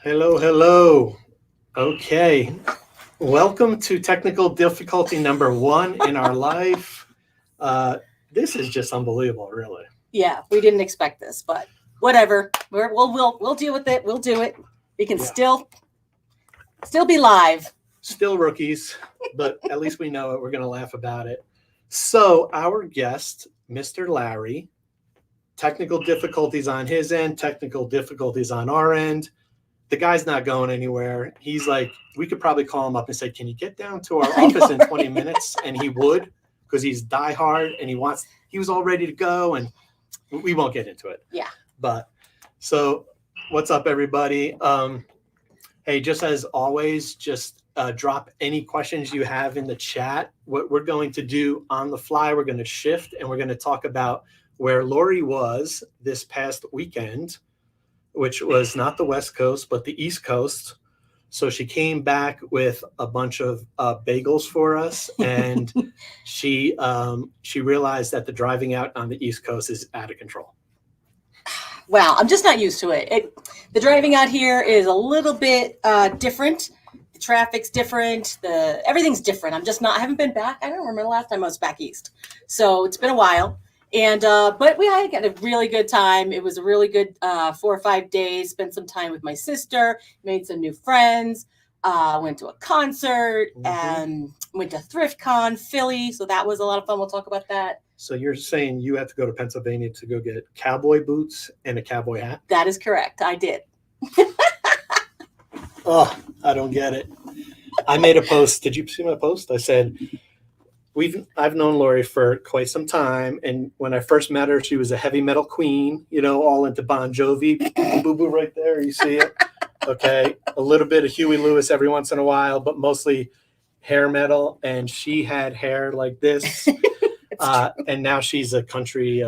Hello, hello. Okay. Welcome to technical difficulty number one in our life. Uh, this is just unbelievable, really. Yeah, we didn't expect this, but whatever. We'll deal with it. We'll do it. We can Yeah. still be live. Still rookies, but at least we know it. We're going to laugh about it. So, our guest, Mr. Larry, technical difficulties on his end, technical difficulties on our end. The guy's not going anywhere. He's like, we could probably call him up and say, "Can you get down to our I office know, in 20 right? minutes?" And he would, because he's diehard and he was all ready to go. And we won't get into it. Yeah. But so, what's up, everybody? Hey, just as always, just drop any questions you have in the chat. What we're going to do on the fly, we're going to shift and we're going to talk about where Laurie was this past weekend, which was not the West Coast, but the East Coast. So she came back with a bunch of bagels for us, and she realized that the driving out on the East Coast is out of control. Wow, I'm just not used to it. The driving out here is a little bit different. The traffic's different. The everything's different. I'm just not. I haven't been back. I don't remember the last time I was back east. So it's been a while. And but we had a really good time. It was a really good 4 or 5 days. Spent some time with my sister. Made some new friends. Went to a concert Mhm. and went to ThriftCon Philly. So that was a lot of fun. We'll talk about that. So you're saying you have to go to Pennsylvania to go get cowboy boots and a cowboy hat? That is correct. I did. Oh, I don't get it. I made a post. Did you see my post? I said I've known Laurie for quite some time, and when I first met her, she was a heavy metal queen. All into Bon Jovi. Boo boo right there. You see it? Okay, a little bit of Huey Lewis every once in a while, but mostly hair metal. And she had hair like this, and now she's a country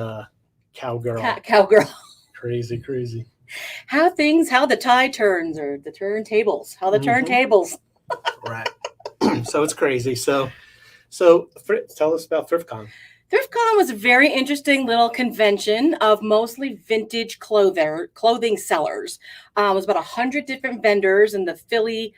cowgirl. Cowgirl. Crazy, crazy. How the tide turns, or the turntables, how the Hmm. turntables. Right. So it's crazy. So tell us about ThriftCon. ThriftCon was a very interesting little convention of mostly vintage clothing sellers. It was about 100 different vendors in the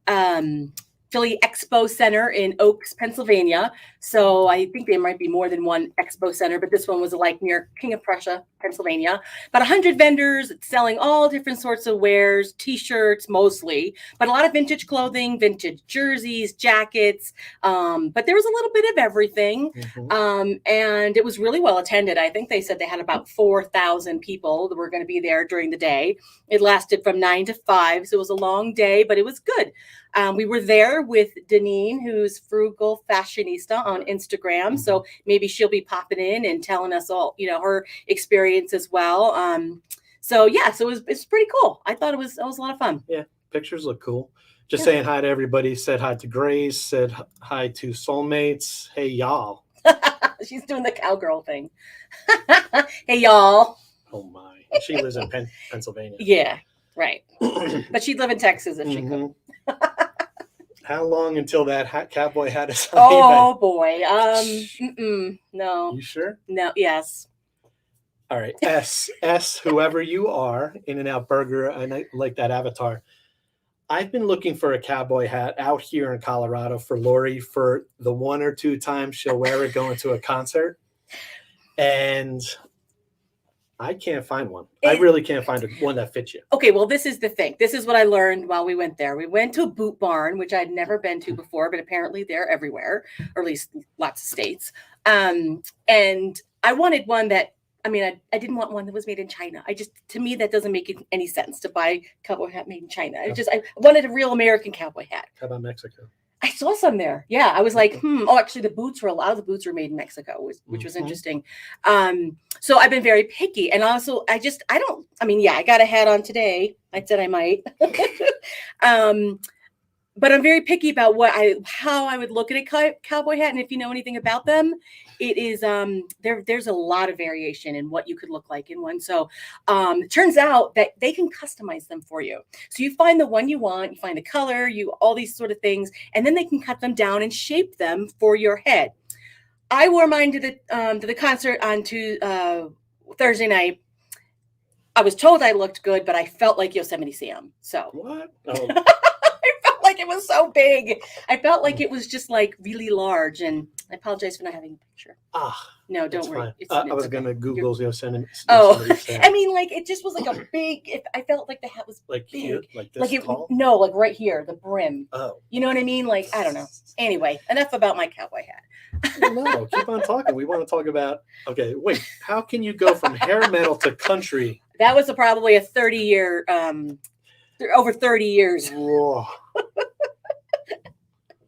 um, Philly Expo Center in Oaks, Pennsylvania. So I think there might be more than one expo center, but this one was like near King of Prussia, Pennsylvania. About 100 vendors selling all different sorts of wares, t-shirts mostly, but a lot of vintage clothing, vintage jerseys, jackets. But there was a little bit of everything. Hmm. And it was really well attended. I think they said they had about 4,000 people that were going to be there during the day. It lasted from 9 to 5, so it was a long day, but it was good. We were there with Deneen, who's Frugal Fashionista on Instagram. So maybe she'll be popping in and telling us all, her experience as well. So it's pretty cool. I thought it was a lot of fun. Yeah, pictures look cool. Just Yeah. saying hi to everybody. Said hi to Grace. Said hi to soulmates. Hey y'all. She's doing the cowgirl thing. Hey y'all. Oh my. She lives in Pennsylvania. Yeah, right. But she'd live in Texas if she could. Mhm. How long until that cowboy hat is on Oh eBay? boy. No. You sure? No. Yes. All right. S, whoever you are, In and Out Burger. I like that avatar. I've been looking for a cowboy hat out here in Colorado for Lori for the 1 or 2 times she'll wear it going to a concert. And I can't find one. I really can't find one that fits you. Okay, well, this is the thing. This is what I learned while we went there. We went to a boot barn, which I'd never been to before, but apparently they're everywhere, or at least lots of states. And I wanted one that, I didn't want one that was made in China. To me, that doesn't make any sense to buy a cowboy hat made in China. I wanted a real American cowboy hat. How about Mexico? I saw some there. Yeah, I was like, Oh, actually, a lot of the boots were made in Mexico, which was interesting. So I've been very picky, and also I don't. I got a hat on today. I said I might. But I'm very picky about how I would look at a cowboy hat, and if you know anything about them, it is there's a lot of variation in what you could look like in one. So it turns out that they can customize them for you. So you find the one you want, you find the color, all these sort of things, and then they can cut them down and shape them for your head. I wore mine to the concert on Thursday night. I was told I looked good, but I felt like Yosemite Sam. So What? Oh, I felt like it was so big. I felt like it was just like really large. And I apologize for not having a picture. No, it's don't worry. fine. It's I was okay. gonna Google Yosemite. Oh, Sam. I mean, like it just was like a big. I felt like the hat was Like big. here, like this like it, tall. no, like right here, the brim. Oh, You know what I mean? Like I don't know. Anyway, enough about my cowboy hat. no, keep on talking. We want to talk about. Okay, wait. How can you go from hair metal to country? That was probably a 30-year, over 30 years. Whoa.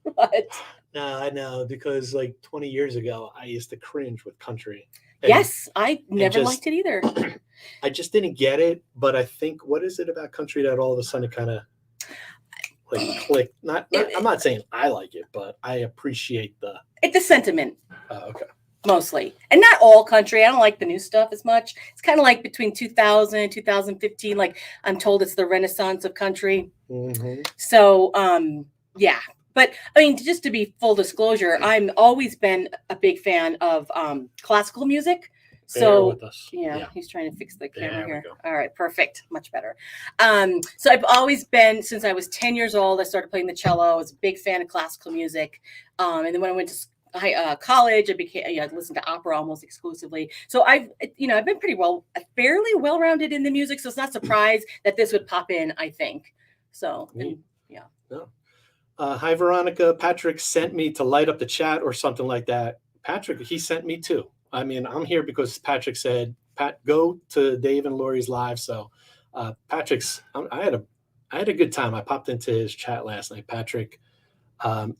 What? No, I know because like 20 years ago, I used to cringe with country. Yes, I never just- liked it either. I just didn't get it, but I think what is it about country that all of a sudden kind of like clicked? I'm not saying I like it, but I appreciate It's the sentiment. Okay. Mostly, and not all country. I don't like the new stuff as much. It's kind of like between 2000 and 2015. Like I'm told it's the renaissance of country. Mm-hmm. So, yeah. But I mean, just to be full disclosure, I'm always been a big fan of classical music. So with us. yeah, he's trying to fix the camera There we here. go. All right, perfect, much better. So I've always been, since I was 10 years old, I started playing the cello. I was a big fan of classical music, and then when I went to college, I listened to opera almost exclusively. So I've been fairly well-rounded in the music. So it's not surprised that this would pop in, I think. So, and, yeah. No. Hi, Veronica. Patrick sent me to light up the chat or something like that. Patrick, he sent me too. I mean, I'm here because Patrick said, Pat, go to Dave and Laurie's live. So Patrick's, I had a good time. I popped into his chat last night. Patrick,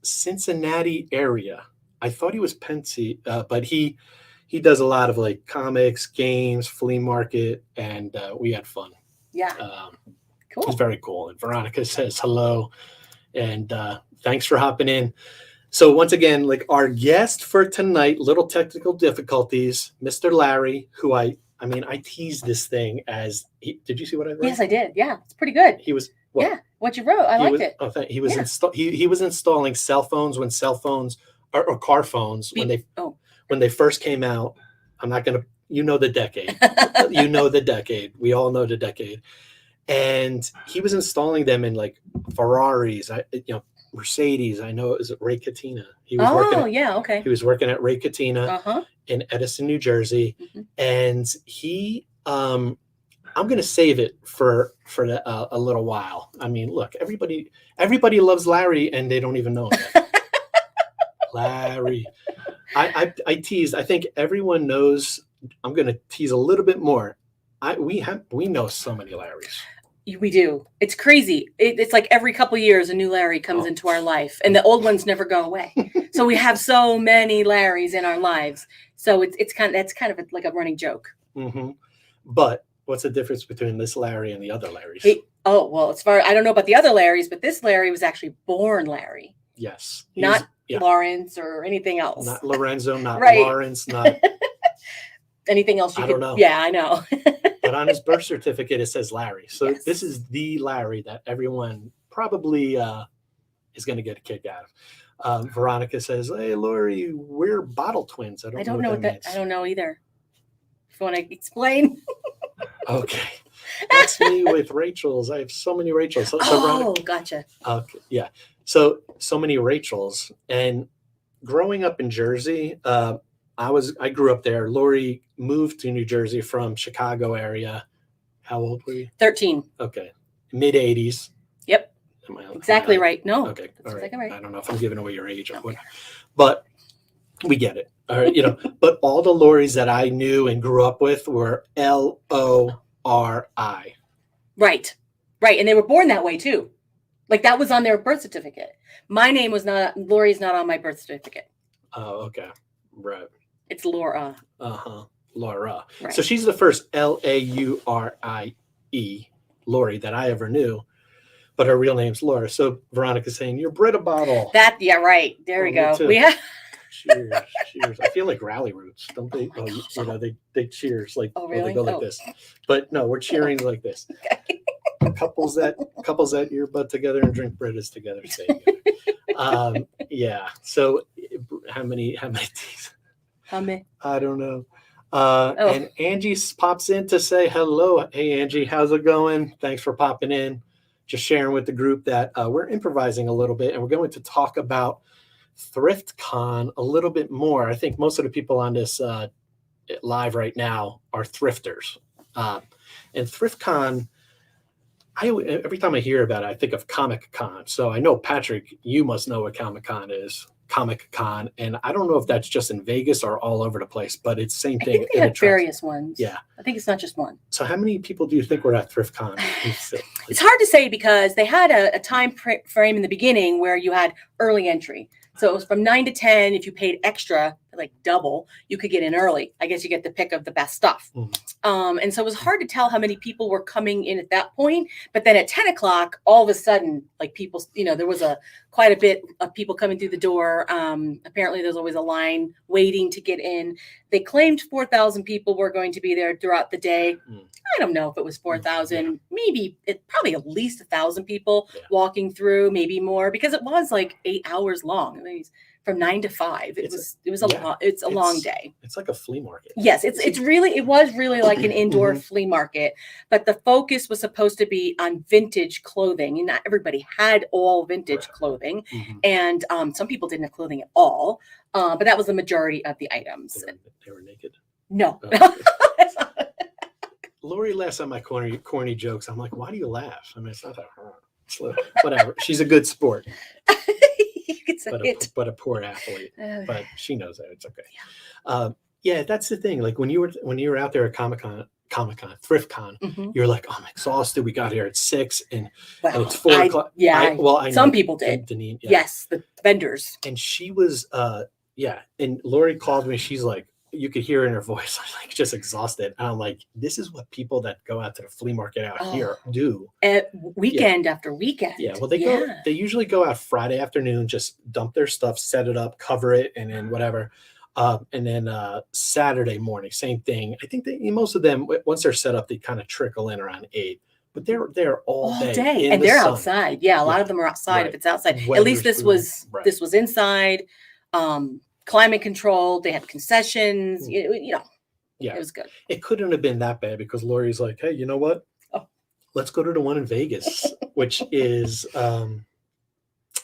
Cincinnati area. I thought he was Pensy, but he does a lot of like comics, games, flea market, and we had fun. Yeah. Cool. It's very cool. And Veronica says hello, and thanks for hopping in. So once again, like our guest for tonight, little technical difficulties, Mr. Larry, who I teased this thing as. Did you see what I wrote? Yes, I did. Yeah, it's pretty good. He was. What you wrote, I liked it. Oh, he was he was installing cell phones when cell phones or car phones when they first came out. I'm not gonna. You know the decade. You know the decade. We all know the decade. And he was installing them in like Ferraris, Mercedes. I know it was at Ray Catena. He was working at Ray Catena in Edison, New Jersey, and he. I'm going to save it for a little while. I mean, look, everybody loves Larry, and they don't even know him. Larry, I teased. I think everyone knows. I'm going to tease a little bit more. We know so many Larrys. We do. It's crazy. It's like every couple of years a new Larry comes into our life, and the old ones never go away. So we have so many Larrys in our lives. So that's kind of like a running joke. Mm-hmm. But what's the difference between this Larry and the other Larrys? I don't know about the other Larrys, but this Larry was actually born Larry. Yes. Not Lawrence or anything else. Not Lorenzo, not right. Lawrence, not anything else. I don't know. Yeah, I know. But on his birth certificate, it says Larry. So This is the Larry that everyone probably is going to get a kick out of. Veronica says, "Hey, Laurie, we're bottle twins." I don't know what that means. I don't know either. If you want to explain. Okay. That's me with Rachel's. I have so many Rachels. Gotcha. Okay, yeah. So many Rachels. And growing up in Jersey, I grew up there. Laurie moved to New Jersey from Chicago area. How old were you? 13. Okay. Mid 80s. Yep. Exactly right. No. Okay. All right. Exactly right. I don't know if I'm giving away your age. Okay. But we get it. All right. But all the Lauries that I knew and grew up with were Lori. Right. Right. And they were born that way too. Like that was on their birth certificate. My name was not, Laurie's not on my birth certificate. Oh, okay. Right. It's Laura. Laura. Right. So she's the first Laurie, Laurie, that I ever knew, but her real name's Laura. So Veronica's saying, "You're Brita bottle." Right. There we go. Cheers. Cheers. I feel like rally roots, don't they? They cheers like really? They go like this. But no, we're cheering like this. Okay. Couples that earbud together and drink Britas together. Yeah. So how many teas? How many? I don't know. And Angie pops in to say hello. Hey, Angie, how's it going? Thanks for popping in. Just sharing with the group that we're improvising a little bit, and we're going to talk about ThriftCon a little bit more. I think most of the people on this live right now are thrifters. And ThriftCon, every time I hear about it, I think of Comic Con. So I know, Patrick, you must know what Comic Con is. Comic Con, and I don't know if that's just in Vegas or all over the place, but it's the same thing. I think they have various ones. Yeah, I think it's not just one. So how many people do you think were at ThriftCon? It's hard to say because they had a time frame in the beginning where you had early entry. So it was from 9 to 10. If you paid extra, like double, you could get in early. I guess you get the pick of the best stuff. And so it was hard to tell how many people were coming in at that point. But then at 10 o'clock, all of a sudden, like people, there was quite a bit of people coming through the door. Apparently, there's always a line waiting to get in. They claimed 4,000 people were going to be there throughout the day. I don't know if it was 4,000, maybe probably at least 1,000 people walking through, maybe more, because it was like 8 hours long. I mean, from 9 to 5. It was a lot. It's a long day. It's like a flea market. Yes, it was really like an indoor flea market, but the focus was supposed to be on vintage clothing, and not everybody had all vintage clothing, and some people didn't have clothing at all. But that was the majority of the items. They were naked. No. Laurie laughs at my corny jokes. I'm like, why do you laugh? I mean, it's not that hard. Whatever. She's a good sport. But a poor athlete. But she knows that. It's okay. Yeah, that's the thing. Like when you were out there at Comic-Con, ThriftCon, you're like, oh, I'm exhausted. We got here at 6 and it's 4 o'clock. Yeah. I some people did. Deneen, yes, the vendors. And she was, and Laurie called me. She's like, you could hear in her voice, I'm like just exhausted. And I'm like, this is what people that go out to the flea market out here do. Weekend after weekend. Yeah. Well, they usually go out Friday afternoon, just dump their stuff, set it up, cover it, and then whatever. And then Saturday morning, same thing. I think most of them, once they're set up, they kind of trickle in around 8. But they're there all day. And they're outside. Yeah, a lot of them are outside if it's outside. At least this was inside. Climate controlled. They had concessions. It was good. It couldn't have been that bad because Laurie's like, hey, you know what? Let's go to the one in Vegas, which is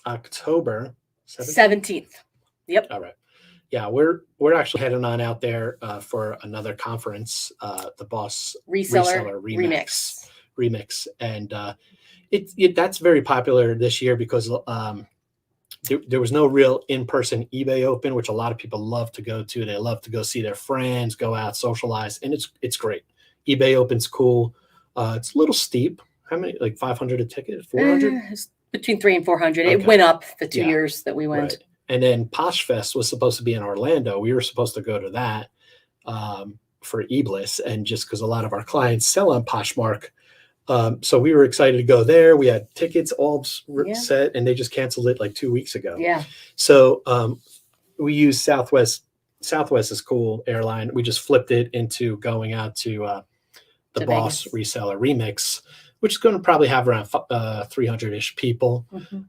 October 17th. Yep. All right. Yeah, we're actually heading on out there for another conference, the Boss Reseller Remix, and that's very popular this year because there was no real in-person eBay open, which a lot of people love to go to. They love to go see their friends, go out, socialize, and it's great. eBay open's cool. It's a little steep. How many? Like 500 a ticket? 400? Between 300 and 400. Okay. It went up the 2 years that we went. Right. And then Posh Fest was supposed to be in Orlando. We were supposed to go to that for eBliss, and just because a lot of our clients sell on Poshmark. So we were excited to go there. We had tickets all set, and they just canceled it like 2 weeks ago. Yeah. So we use Southwest. Southwest is cool airline. We just flipped it into going out to the Boss Vegas. Reseller Remix, which is going to probably have around 300-ish people,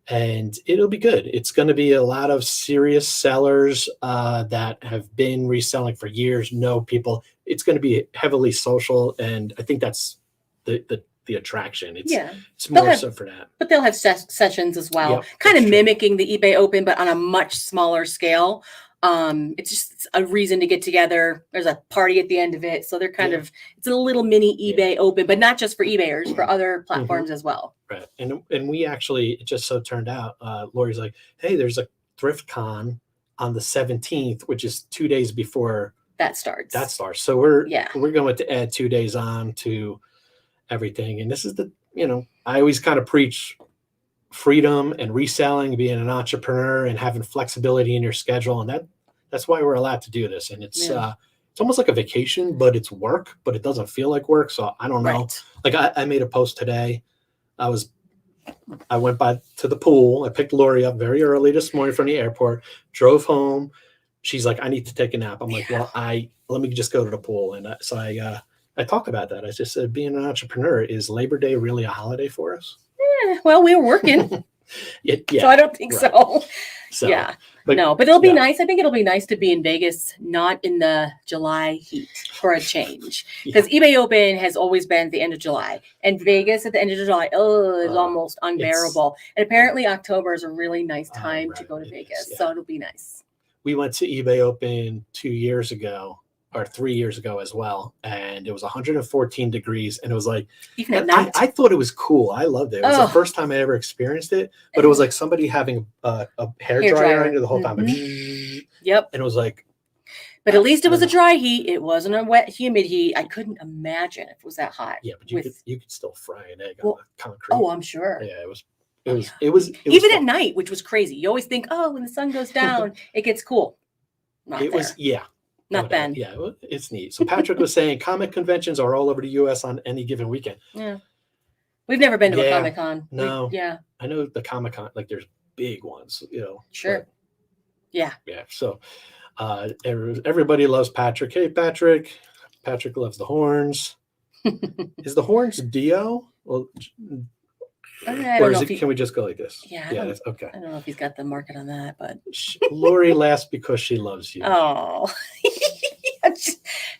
and it'll be good. It's going to be a lot of serious sellers that have been reselling for years, know people. It's going to be heavily social, and I think that's the attraction. It's more so for that. But they'll have sessions as well, kind of mimicking the eBay Open, but on a much smaller scale. It's just a reason to get together. There's a party at the end of it. So they're kind of, it's a little mini eBay Open, but not just for eBayers, for other platforms as well. Right. And we actually, it just so turned out, Laurie's like, hey, there's a ThriftCon on the 17th, which is 2 days before that starts. So we're going to add 2 days on to everything. And this is I always kind of preach freedom and reselling, being an entrepreneur and having flexibility in your schedule. And that's why we're allowed to do this. And it's almost like a vacation, but it's work, but it doesn't feel like work. So I don't know. Like I made a post today. I went by to the pool. I picked Laurie up very early this morning from the airport, drove home. She's like, I need to take a nap. I'm like, well, let me just go to the pool. And so I talked about that. I just said, being an entrepreneur, is Labor Day really a holiday for us? Well, we were working. So I don't think so. So, Yeah. but No, but it'll be yeah. nice. I think it'll be nice to be in Vegas, not in the July heat for a change. Because eBay Open has always been at the end of July. And Vegas at the end of July, it's almost unbearable. And apparently October is a really nice time to go to Vegas. So it'll be nice. We went to eBay Open 2 years ago, or 3 years ago as well, and it was 114 degrees, and it was like, even at night. I thought it was cool. I loved it. It was the first time I ever experienced it, but it was like somebody having a hair dryer under the whole time. Yep. And it was like, but at least it was a dry heat. It wasn't a wet, humid heat. I couldn't imagine if it was that hot. Yeah, but you could still fry an egg on the concrete. Oh, I'm sure. Yeah, it was even fun. at night, which was crazy. You always think, oh, when the sun goes down, it gets cool. Not it there. was, yeah. Not then. Yeah, it's neat. So Patrick was saying comic conventions are all over the U.S. on any given weekend. Yeah. We've never been to a Comic-Con. No. Yeah. I know the Comic-Con, like there's big ones, Sure. But, yeah. Yeah. So everybody loves Patrick. Hey, Patrick. Patrick loves the horns. Is the horns Dio? Well, or is it, can we just go like this? Yeah. That's okay. I don't know if he's got the market on that, but Laurie laughs because she loves you. Oh,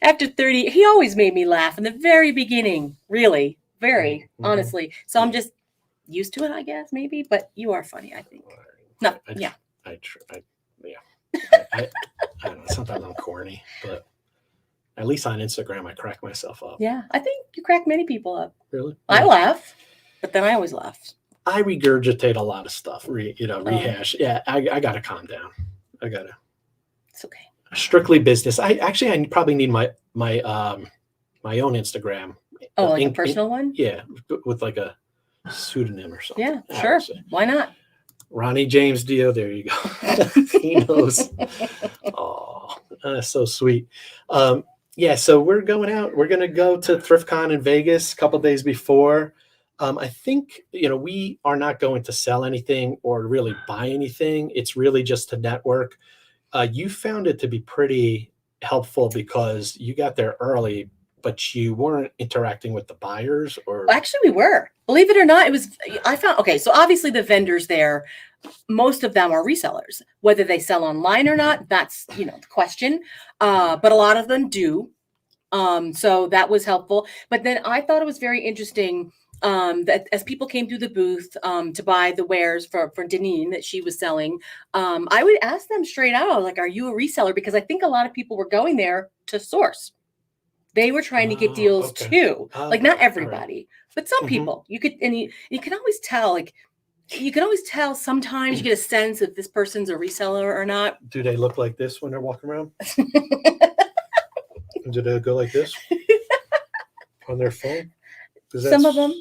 after 30, he always made me laugh in the very beginning. Really, very honestly. So I'm just used to it, I guess, maybe. But you are funny, I think. No, yeah. I don't know. Sometimes I'm corny, but at least on Instagram, I crack myself up. Yeah, I think you crack many people up. Really? I laugh, but then I always laugh. I regurgitate a lot of stuff, rehash. Yeah, I got to calm down. It's okay. Strictly business. I probably need my own Instagram. Oh, like a personal one? Yeah, with like a pseudonym or something. Yeah, sure. Why not? Ronnie James Dio. There you go. He knows. Oh, that's so sweet. Yeah, so we're going out. We're going to go to ThriftCon in Vegas a couple days before. I think, we are not going to sell anything or really buy anything. It's really just to network. You found it to be pretty helpful because you got there early, but you weren't interacting with the buyers or actually we were. Believe it or not, so obviously the vendors there, most of them are resellers. Whether they sell online or not, that's the question. But a lot of them do. So that was helpful. But then I thought it was very interesting that as people came through the booth to buy the wares for Deneen that she was selling, I would ask them straight out, like, are you a reseller? Because I think a lot of people were going there to source. They were trying to get deals too. Like not everybody, but some people. You could, and you can always tell, like, you can always tell sometimes you get a sense if this person's a reseller or not. Do they look like this when they're walking around? Do they go like this on their phone? Some of them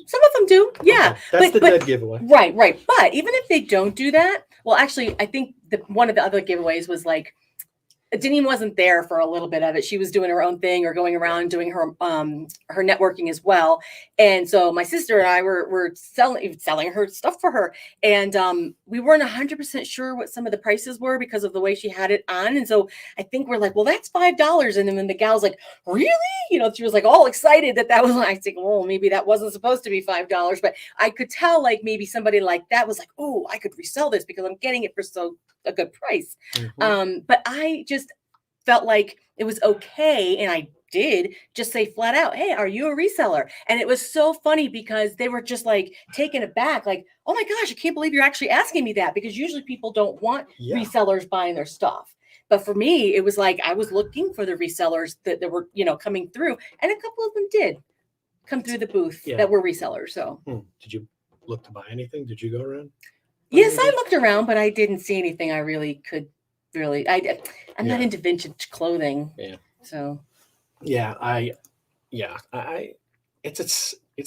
do. Yeah. Okay. That's the dead giveaway. Right. But even if they don't do that, well, actually, I think one of the other giveaways was like, Deneen wasn't there for a little bit of it. She was doing her own thing or going around doing her networking as well. And so my sister and I were selling her stuff for her. And we weren't 100% sure what some of the prices were because of the way she had it on. And so I think we're like, well, that's $5. And then when the gal's like, really? She was like all excited that was, I think, well, maybe that wasn't supposed to be $5. But I could tell like maybe somebody like that was like, oh, I could resell this because I'm getting it for a good price. But I just felt like it was okay. And I did just say flat out, hey, are you a reseller? And it was so funny because they were just like taken aback, like, oh my gosh, I can't believe you're actually asking me that, because usually people don't want resellers buying their stuff. But for me, it was like I was looking for the resellers that were, coming through. And a couple of them did come through the booth that were resellers. So did you look to buy anything? Did you go around? Yes, I looked around, but I didn't see anything I really could I'm not into vintage clothing. Yeah. So. It's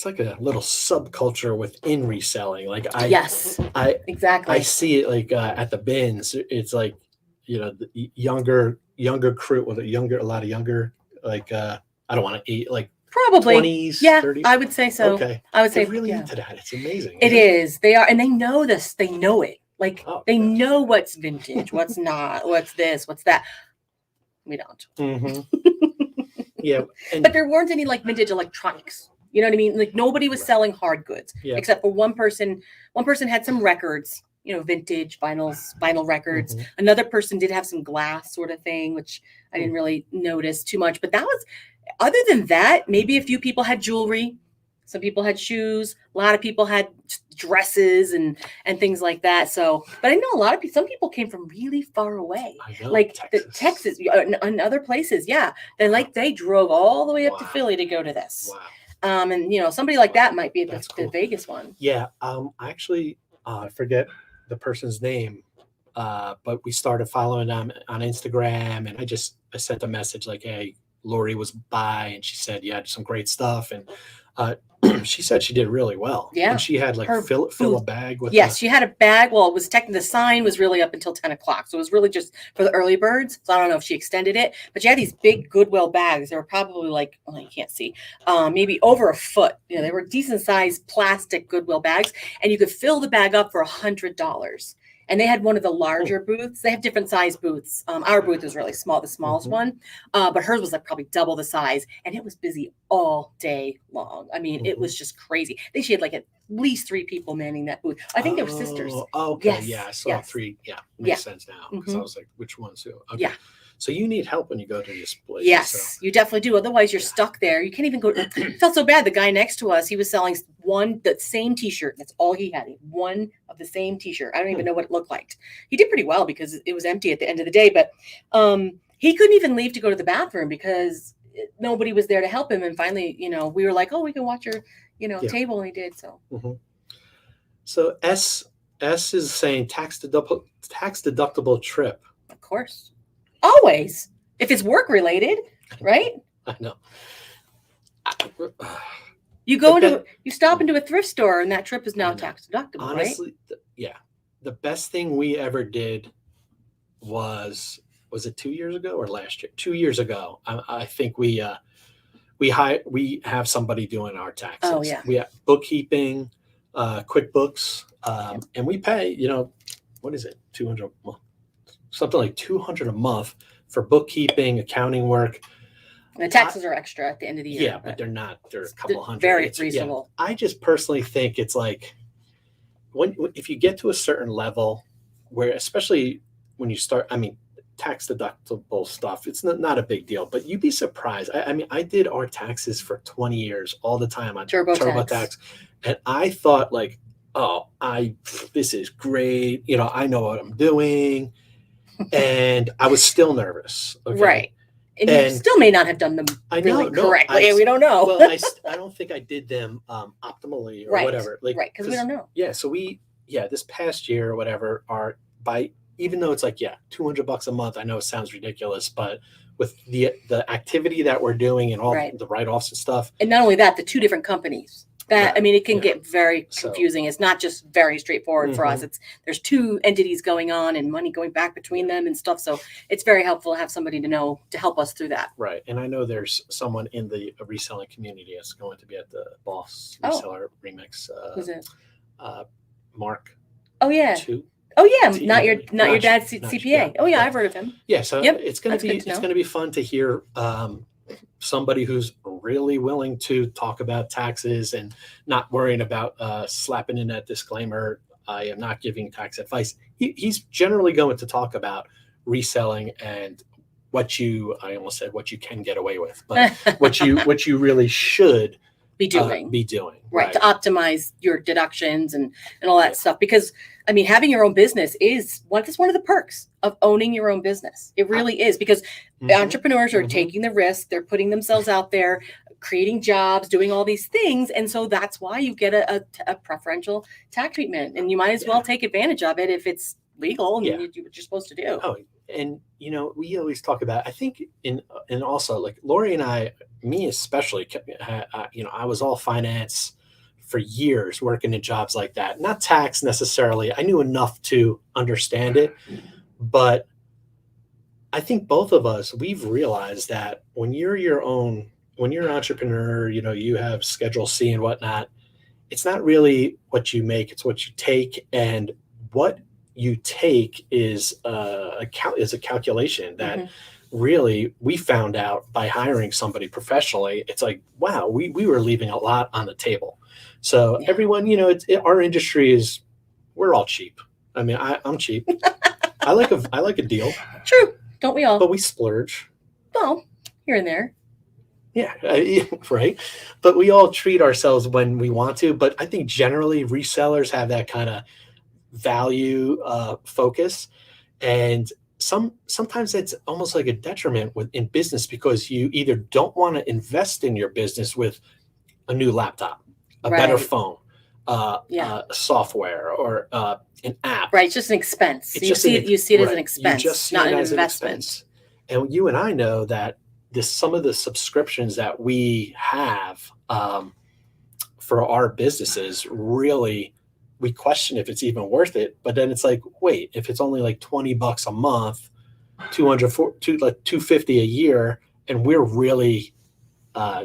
like a little subculture within reselling. Like exactly. I see it like at the bins. It's like, the younger crew with a lot of younger, like, I don't want to eat like probably 20s, yeah 30s. I would say so. Okay. I would say they're really into that. It's amazing. It is. They are, and they know this. They know it. Like they know what's vintage, what's not, what's this, what's that. We don't. Yeah. But there weren't any like vintage electronics. You know what I mean? Like nobody was selling hard goods except for one person. One person had some records vintage vinyl records. Mhm. Another person did have some glass sort of thing, which I didn't really notice too much. But that was, other than that, maybe a few people had jewelry. Some people had shoes. A lot of people had dresses and things like that. So, but I know a lot of people. Some people came from really far away, I know, like Texas. Texas and other places. Yeah, they drove all the way up to Wow. Philly to go to this. Wow. And somebody like that might be at That's the cool. Vegas one. Yeah. Actually, I forget the person's name, but we started following them on Instagram, and I sent a message like, "Hey, Laurie was by," and she said, "You had some great stuff," and she said she did really well. Yeah. And she had like Her fill a booth. bag with. Yes, she had a bag. Well, it was technically, the sign was really up until 10 o'clock. So it was really just for the early birds. So I don't know if she extended it, but she had these big Goodwill bags. They were probably like, oh, you can't see, maybe over a foot. They were decent sized plastic Goodwill bags, and you could fill the bag up for $100. And they had one of the larger booths. They have different size booths. Our booth was really small, the smallest one, but hers was like probably double the size, and it was busy all day long. I mean, it was just crazy. She had like at least 3 people manning that booth. I think they were sisters. Okay, Yes, yeah, I saw yes. 3. Yeah, makes sense now, because I was like, which one's who? Okay. Yeah. So you need help when you go to this place. Yes, So. you definitely do. Otherwise, you're stuck there. You can't even go. It felt so bad. The guy next to us, he was selling the same T-shirt. That's all he had. One of the same T-shirt. I don't even know what it looked like. He did pretty well because it was empty at the end of the day. But he couldn't even leave to go to the bathroom because nobody was there to help him. And finally, we were like, "Oh, we can watch your, table," and he did. So. So S is saying tax deductible trip. Of course. Always. If it's work related, right? I know. You stop into a thrift store, and that trip is now tax deductible. Honestly, right? Yeah. The best thing we ever did was it 2 years ago or last year? 2 years ago. I think we have somebody doing our taxes. Oh yeah. We have bookkeeping, QuickBooks, and we pay. What is it? 200 a month. Something like 200 a month for bookkeeping, accounting work. And the taxes are extra at the end of the year. Yeah, but they're not. They're a couple hundred. Very reasonable. Yeah. I just personally think it's like if you get to a certain level where, especially when you start, I mean, tax deductible stuff, it's not a big deal, but you'd be surprised. I mean, I did our taxes for 20 years all the time on TurboTax. And I thought like, oh, this is great. I know what I'm doing. And I was still nervous. Okay? Right. And you still may not have done them correctly. We don't know. Well, I don't think I did them optimally or whatever. Right, because we don't know. Yeah, so this past year or whatever, even though it's like, $200 a month, I know it sounds ridiculous, but with the activity that we're doing and all the write-offs and stuff. And not only that, the 2 different companies. I mean, it can get very confusing. It's not just very straightforward for us. There's 2 entities going on and money going back between them and stuff. So it's very helpful to have somebody to help us through that. Right. And I know there's someone in the reselling community that's going to be at the Boss Reseller Remix. Who's it? Mark. Oh yeah. Oh yeah. Not your dad's CPA. Yeah, I've heard of him. Yeah. So it's going to be fun to hear somebody who's really willing to talk about taxes and not worrying about slapping in that disclaimer. I am not giving tax advice. He's generally going to talk about reselling and what you can get away with, but what you really should be doing. Right. To optimize your deductions and all that stuff. Because I mean, having your own business is one of the perks of owning your own business. It really is, because entrepreneurs are taking the risk. They're putting themselves out there, creating jobs, doing all these things. And so that's why you get a preferential tax treatment, and you might as well take advantage of it if it's legal and you do what you're supposed to do. Oh, and we always talk about, I think and also like Laurie and I, me especially, I was all finance for years, working in jobs like that, not tax necessarily. I knew enough to understand it, but I think both of us, we've realized that when you're an entrepreneur, you have Schedule C and whatnot, it's not really what you make, it's what you take. And what you take is a calculation that really we found out by hiring somebody professionally. It's like, wow, we were leaving a lot on the table. So everyone, our industry we're all cheap. I mean, I'm cheap. I like a deal, True. Don't we all? but we splurge. Well, here and there. Yeah, right. But we all treat ourselves when we want to. But I think generally resellers have that kind of value focus, and sometimes it's almost like a detriment in business because you either don't want to invest in your business with a new laptop, a better Right. phone, software, or an app. Right. It's just an expense. It's You just see it as an You expense, just see not it an as an investment. expense. And you and I know that some of the subscriptions that we have for our businesses, really, we question if it's even worth it. But then it's like, wait, if it's only like $20 a month, 250 a year, and we're really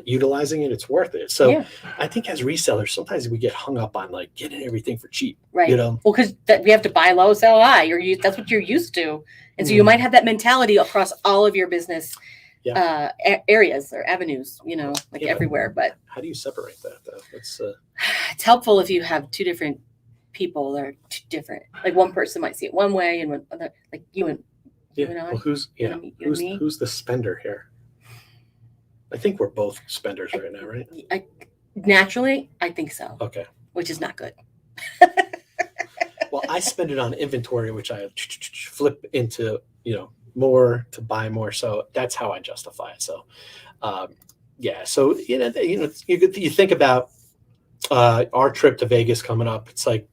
utilizing it, it's worth it. So Yeah. I think as resellers, sometimes we get hung up on like getting everything for cheap. Right. You know, Well, because we have to buy low, sell high. That's what you're used to, and so you might have that mentality across all of your business areas or avenues. Like everywhere. But how do you separate that though? It's helpful if you have two different people that are different. Like one person might see it one way, and one other, like you and I. Well, who's the spender here? I think we're both spenders right now, right? Naturally, I think so. Okay. Which is not good. Well, I spend it on inventory, which I flip into, more to buy more. So that's how I justify it. So, So, you think about our trip to Vegas coming up. It's like,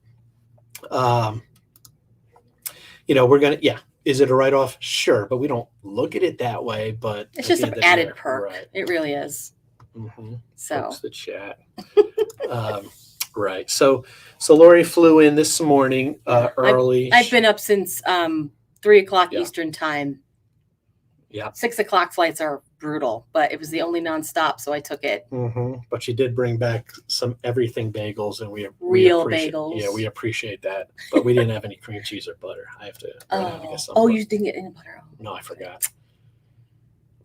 we're going to, is it a write-off? Sure. But we don't look at it that way. But it's just an added perk. Right. It really is. Mm-hmm. So that's the chat. Right. So Laurie flew in this morning early. I've been up since 3:00 Eastern time. Yeah. 6:00 flights are brutal, but it was the only nonstop, so I took it. Mm-hmm. But she did bring back some everything bagels, and we bagels. Yeah, we appreciate that. But we didn't have any cream cheese or butter. I have to. Get some. Oh, you didn't get any butter? No, I forgot.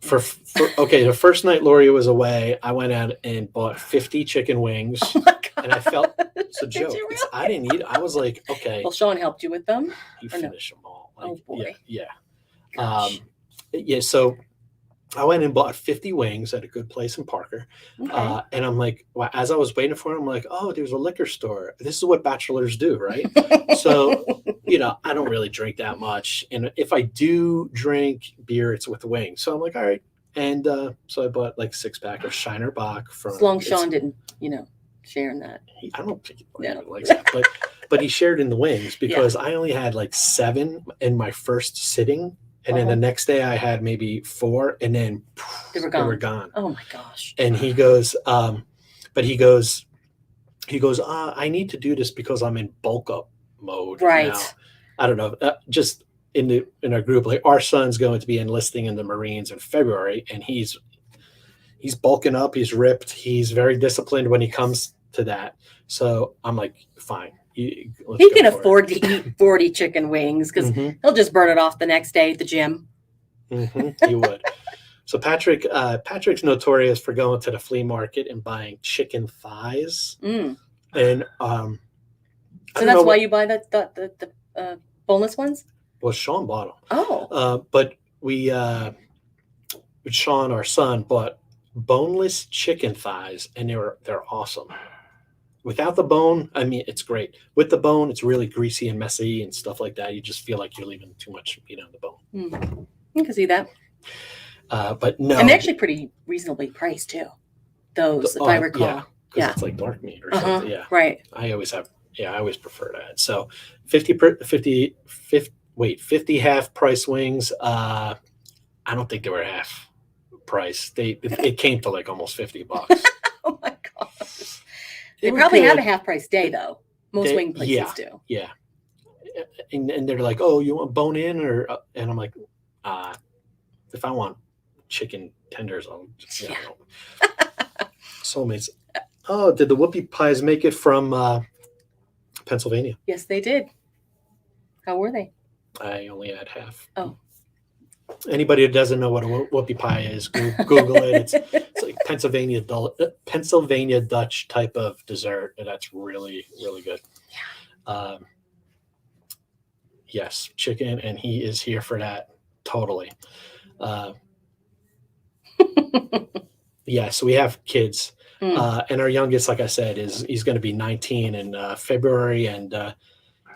The first night Laurie was away, I went out and bought 50 chicken wings. Oh my God. And I felt it's a joke. Really? I didn't eat. I was like, okay. Well, Sean helped you with them. He finished them all. Like, oh boy. Yeah. So I went and bought 50 wings at a good place in Parker. Okay. And I'm like, well, as I was waiting for it, I'm like, oh, there's a liquor store. This is what bachelors do, right? So, I don't really drink that much. And if I do drink beer, it's with wings. So I'm like, all right. And so I bought like 6-pack of Shiner Bock from. As long as Sean didn't, share in that. I don't think he likes that, but he shared in the wings because I only had like 7 in my first sitting. And then the next day I had maybe 4, and then they were gone. Oh my gosh. And he goes, I need to do this because I'm in bulk up mode. Right. Now. I don't know. Just in our group, like our son's going to be enlisting in the Marines in February, and he's bulking up, he's ripped, he's very disciplined when he comes to that. So I'm like, fine. He can afford to eat 40 chicken wings because he'll just burn it off the next day at the gym. He would. So Patrick's notorious for going to the flea market and buying chicken thighs. And so that's why you buy the boneless ones? Well, Sean bought them. Oh. But Sean, our son, bought boneless chicken thighs, and they're awesome. Without the bone, I mean, it's great. With the bone, it's really greasy and messy and stuff like that. You just feel like you're leaving too much meat on the bone. You can see that. But no. And they're actually pretty reasonably priced too. Those, if I recall. Yeah, because it's like dark meat or something. Yeah. Right. I always prefer that. So 50 half price wings. I don't think they were half price. It came to like almost $50. Oh my gosh. They probably have a half price day though. Most wing places do. Yeah. And they're like, oh, you want bone in and I'm like, if I want chicken tenders, I'll just, Soulmates. Oh, did the whoopie pies make it from Pennsylvania? Yes, they did. How were they? I only had half. Oh. Anybody who doesn't know what a whoopie pie is, Google it. It's like Pennsylvania Dutch type of dessert, and that's really, really good. Yeah. Yes, chicken, and he is here for that. Totally. Uh, yeah, so we have kids. Mm. And our youngest, like I said, he's going to be 19 in February. And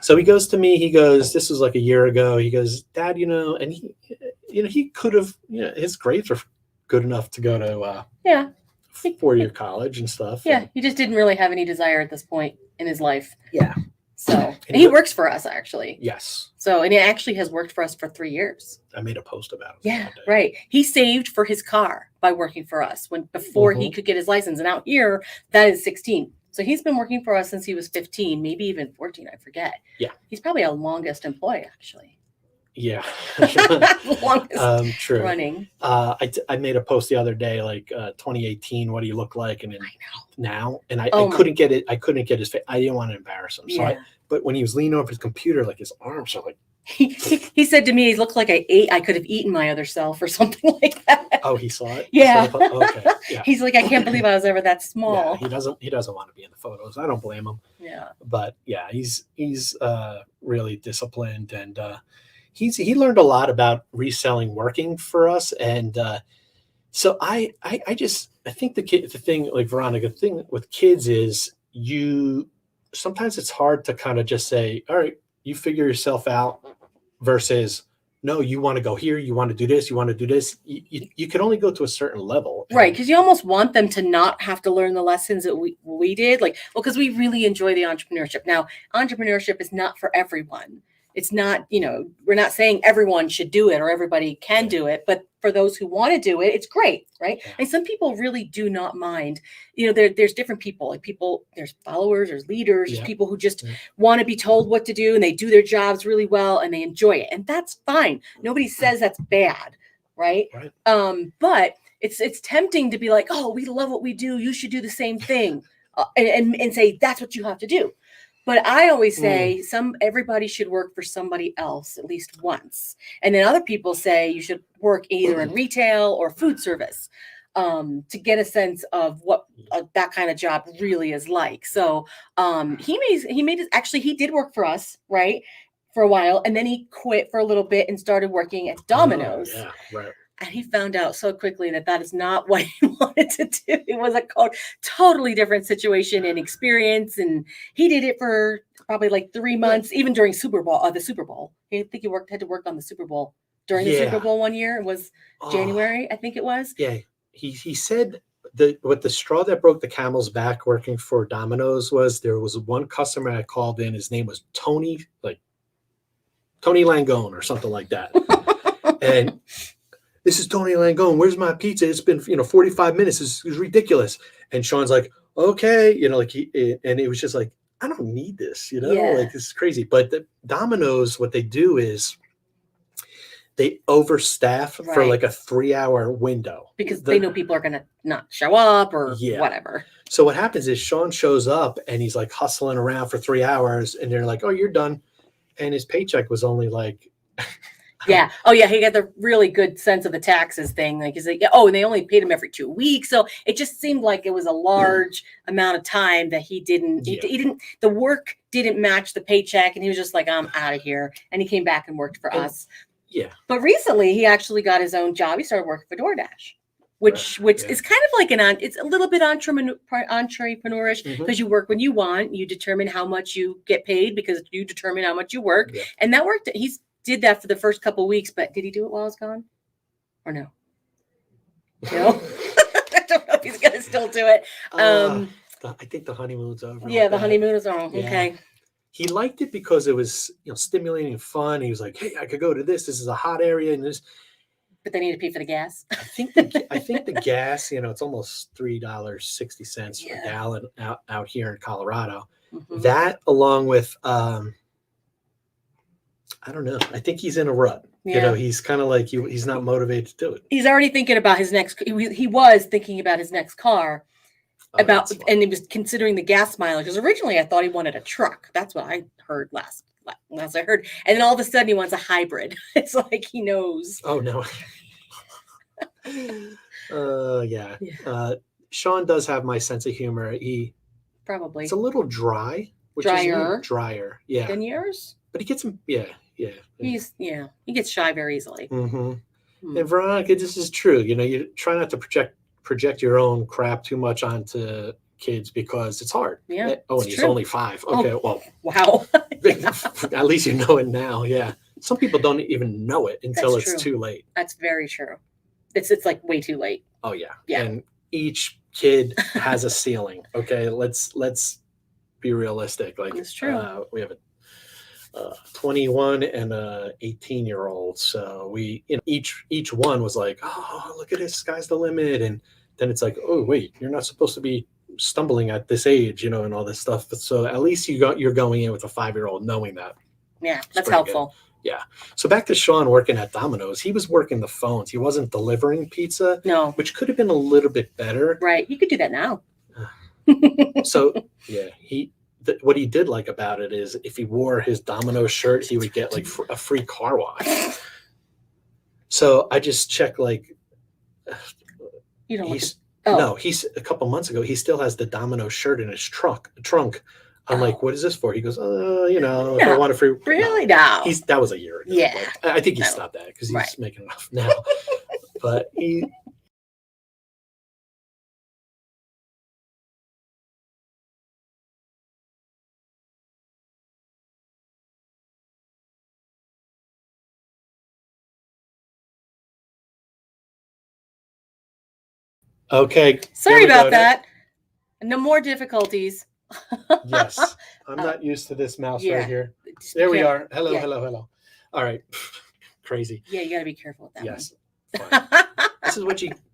so he goes to me, he goes, this was like a year ago. He goes, Dad, and he could have, his grades were good enough to go to Yeah. 4-year college and stuff. Yeah. And, He just didn't really have any desire at this point in his life. yeah. So, and he works for us actually. Yes. So, and he actually has worked for us for 3 years. I made a post about it. Yeah, right. He saved for his car by working for us before he could get his license. And out here, that is 16. So he's been working for us since he was 15, maybe even 14. I forget. Yeah. He's probably our longest employee, actually. Yeah. Longest true. running. I made a post the other day, like 2018, what do you look like? And then now, and I couldn't get it. I couldn't get his face. I didn't want to embarrass him. So but when he was leaning over his computer, like his arms are like, he said to me, he looked like I could have eaten my other self or something like that. Oh, he saw it? Yeah. Okay. Yeah. He's like, I can't believe I was ever that small. Yeah, he doesn't want to be in the photos. I don't blame him. Yeah. But yeah, he's really disciplined, and he learned a lot about reselling working for us. And so I think the thing, like Veronica, the thing with kids is sometimes it's hard to kind of just say, all right, you figure yourself out, versus, no, you want to go here, you want to do this, you want to do this. You can only go to a certain level. Right, because you almost want them to not have to learn the lessons that we did. Like, well, because we really enjoy the entrepreneurship. Now, entrepreneurship is not for everyone. It's not, we're not saying everyone should do it or everybody can do it, but for those who want to do it, it's great, right? And some people really do not mind. There's different people, like there's followers, there's leaders, there's people who just want to be told what to do, and they do their jobs really well and they enjoy it. And that's fine. Nobody says that's bad, right? But it's tempting to be like, oh, we love what we do, you should do the same thing, and say that's what you have to do. But I always say everybody should work for somebody else at least once. And then other people say you should work either in retail or food service to get a sense of what that kind of job really is like. So he did work for us, right, for a while. And then he quit for a little bit and started working at Domino's. Yeah, right. And he found out so quickly that is not what he wanted to do. It was a totally different situation and experience. And he did it for probably like 3 months, even during the Super Bowl. I think he had to work on the Super Bowl during the Super Bowl one year. It was January, I think it was. Yeah. He said what the straw that broke the camel's back working for Domino's was there was one customer I called in. His name was Tony Langone or something like that. And this is Tony Langone. Where's my pizza? It's been 45 minutes. It's ridiculous. And Sean's like, okay, and it was just like, I don't need this, like this is crazy. But the Domino's, what they do is they overstaff for like a 3-hour window because they know people are going to not show up or whatever. So what happens is Sean shows up and he's like hustling around for 3 hours, and they're like, oh, you're done. And his paycheck was only like. Yeah. Oh, yeah. He got the really good sense of the taxes thing. Like, he's like, and they only paid him every 2 weeks. So it just seemed like it was a large amount of time that he didn't, the work didn't match the paycheck. And he was just like, I'm out of here. And he came back and worked for us. Yeah. But recently he actually got his own job. He started working for DoorDash, which is kind of like it's a little bit entrepreneurish because you work when you want, you determine how much you get paid because you determine how much you work. Yeah. And that worked. Did that for the first couple of weeks, but did he do it while I was gone or no? No. I don't know if he's going to still do it. I think the honeymoon's over. Yeah, the honeymoon is on. Yeah. Okay. He liked it because it was, stimulating and fun. He was like, hey, I could go to this. This is a hot area. And this. But they need to pay for the gas. I think the gas, it's almost $3.60 per gallon out here in Colorado. Mm-hmm. That along with, I don't know. I think he's in a rut. Yeah. He's kind of like he's not motivated to do it. He's already thinking about his next. He was thinking about his next car, and he was considering the gas mileage. Because originally I thought he wanted a truck. That's what I heard last I heard. And then all of a sudden he wants a hybrid. It's like he knows. Oh no. Yeah. Sean does have my sense of humor. It's a little dry. Drier. Yeah. Than yours. But he gets him. Yeah. Yeah. he gets shy very easily. Mm-hmm. And Veronica, this is true. You try not to project your own crap too much onto kids because it's hard. Yeah. Oh, and he's only 5. Okay, well, wow. At least you know it now. Yeah. Some people don't even know it until That's it's true. too late. That's very true. It's like way too late. Oh yeah. Yeah. And each kid has a ceiling. Okay, let's be realistic. Like It's true. we have a 21 and a 18-year-old. So we, each one was like, oh, look at this, sky's the limit. And then it's like, oh wait, you're not supposed to be stumbling at this age, and all this stuff. But so at least you're going in with a 5-year-old knowing that. Yeah, that's helpful. Good. Yeah. So back to Sean working at Domino's, he was working the phones. He wasn't delivering pizza. No. Which could have been a little bit better. Right. You could do that now. So yeah, what he did like about it is if he wore his Domino's shirt, he would get like a free car wash. So I just checked like. You don't. No, he's a couple months ago. He still has the Domino's shirt in his trunk. I'm like, what is this for? He goes, if I want a free. Really? No. That was a year ago. Yeah. Like, I think he stopped that because he's making enough now. But he. Okay. Sorry about that. No more difficulties. Yes. I'm not used to this mouse right here. There we are. Hello, hello. All right. Crazy. Yeah, you got to be careful with that. Yes. This is